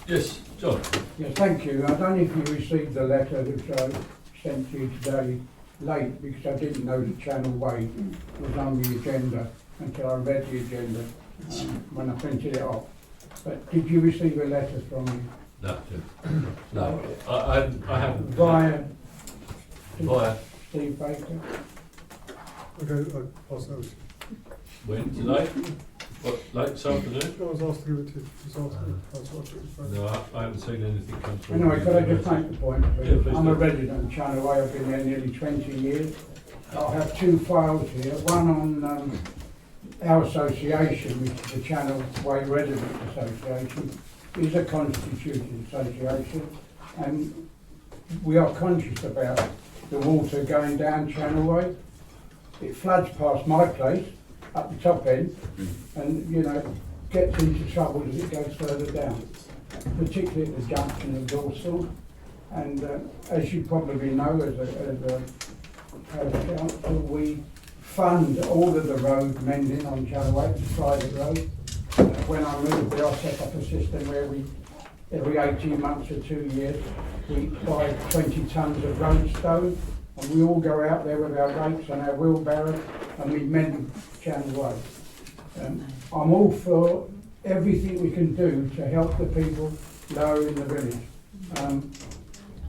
Yes, John. Yes, thank you. I don't know if you received the letter which I sent to you today late, because I didn't know that Channel Way was on the agenda until I read the agenda when I printed it off. But did you receive a letter from me? No, no. I haven't. Via Steve Baker? Okay, I'll pass that. When? Today? What, late this afternoon? I was asked to give it to you this afternoon. That's what it was. No, I haven't seen anything come through. Anyway, could I just make the point? Yeah, please I'm a do. resident of Channel Way. I've been there nearly 20 years. I have two files here. One on our association, which is the Channel Way Residents Association, is a constituted association, and we are conscious about the water going down Channel Way. It floods past my place up the top end, and you know, gets into trouble as it goes further down, particularly at the junction of Dorset. And as you probably know, as a council, we fund all of the road mending on Channel Way. It's a private road. When I moved there, I set up a system where we, every 18 months or 2 years, we buy 20 tonnes of road stone, and we all go out there with our rakes and our wheelbarrow, and we mend Channel Way. I'm all for everything we can do to help the people lower in the village.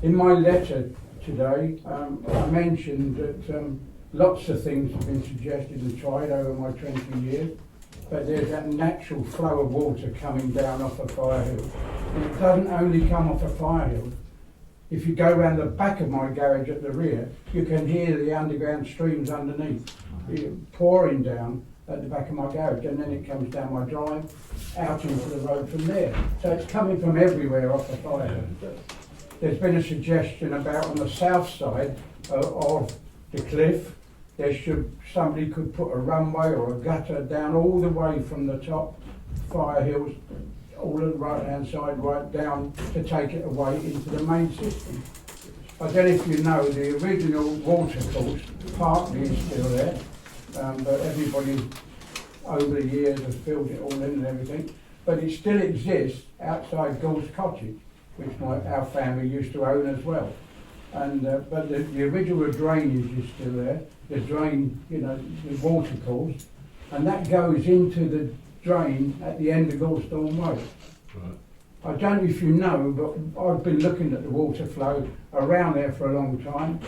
In my letter today, I mentioned that lots of things have been suggested and tried over my 20 years, but there's that natural flow of water coming down off a fire hill. And it doesn't only come off a fire hill. If you go around the back of my garage at the rear, you can hear the underground streams underneath pouring down at the back of my garage, and then it comes down my drive, out into the road from there. So it's coming from everywhere off the fire hill. There's been a suggestion about on the south side of the cliff, somebody could put a runway or a gutter down all the way from the top fire hills, all on the right hand side, right down to take it away into the main system. I don't know if you know, the original water course partly is still there, but everybody over the years has filled it all in and everything. But it still exists outside Gould's Cottage, which our family used to own as well. And but the original drainage is still there. The drain, you know, the water course, and that goes into the drain at the end of Goldstone Way. Right. I don't know if you know, but I've been looking at the water flow around there for a long time,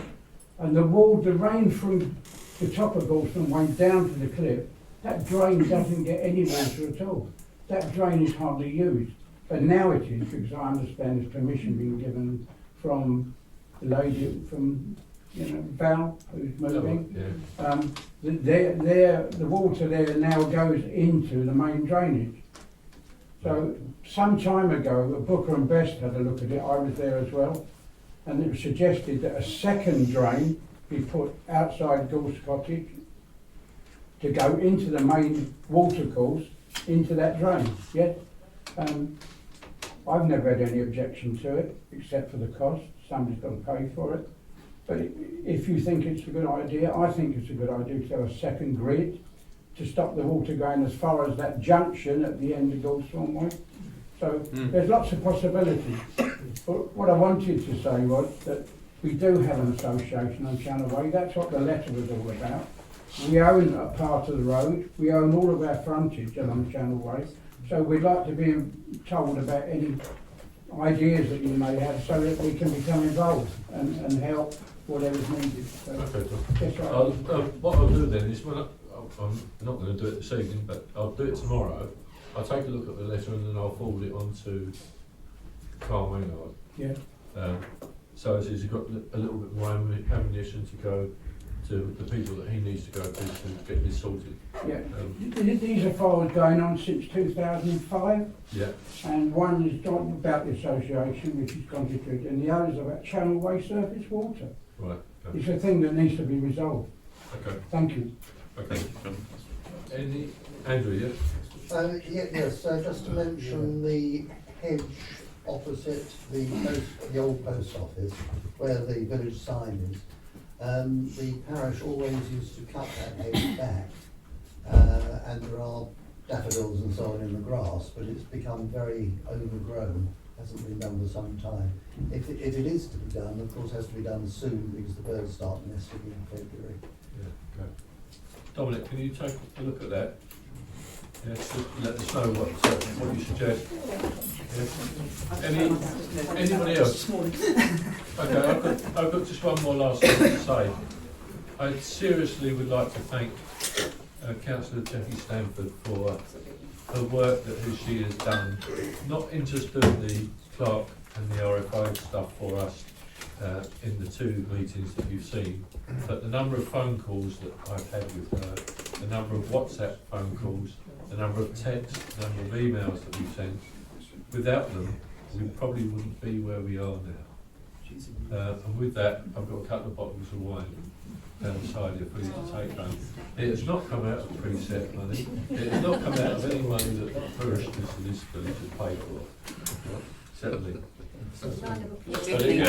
and the rain from the top of Goldstone Way down to the cliff, that drain doesn't get any water at all. That drain is hardly used, but now it is, because I understand there's permission being given from the lady from, you know, Val, who's moving. The water there now goes into the main drainage. So some time ago, Booker and Best had a look at it. I was there as well, and it was suggested that a second drain be put outside Gould's Cottage to go into the main water course into that drain. Yes, I've never had any objection to it, except for the cost. Somebody's got to pay for it. But if you think it's a good idea, I think it's a good idea to have a second grid to stop the water going as far as that junction at the end of Goldstone Way. So there's lots of possibilities. But what I wanted to say was that we do have an association on Channel Way. That's what the letter was all about. We own a part of the road. We own all of our frontage along Channel Way. So we'd like to be told about any ideas that you may have so that we can become involved and help whatever's needed. So, Okay, that's right. What I'll do then is, I'm not going to do it this evening, but I'll do it tomorrow. I'll take a look at the letter and then I'll forward it on to Carl Maynard. Yeah. So as he's got a little bit more ammunition to go to the people that he needs to go to get this sorted. Yeah. These are files going on since 2005. Yeah. And one is about the association, which is constituted, and the other is about channel waste surface water. Right. Okay. It's a thing that needs to be resolved. Okay. Thank you. Okay. Andrew, yeah? Yes, just to mention the hedge opposite the old post office, where the village sign is. The parish always used to cut that hedge back, and there are daffodils and so on in the grass, but it's become very overgrown. Hasn't been done for some time. If it is to be done, of course, it has to be done soon because the birds start nesting in February. Yeah. Okay. Dominic, can you take a look at that? Yeah, just let us know what you suggest. Yeah. Anybody else? Okay, I've got just one more last thing to say. I seriously would like to thank Councillor Jackie Stanford for her work that she has done, not in just doing the clerk and the RFO stuff for us in the 2 meetings that you've seen, but the number of phone calls that I've had with her, the number of WhatsApp phone calls, the number of texts, the number of emails that we've sent. Without them, we probably wouldn't be where we are now. And with that, I've got a couple of bottles of wine down the side here for you to take home. It has not come out of preset money. It has not come out of any money that the parishioners of this village have paid for. Certainly. But again,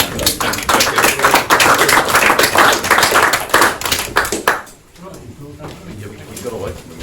Yeah, we got away from them.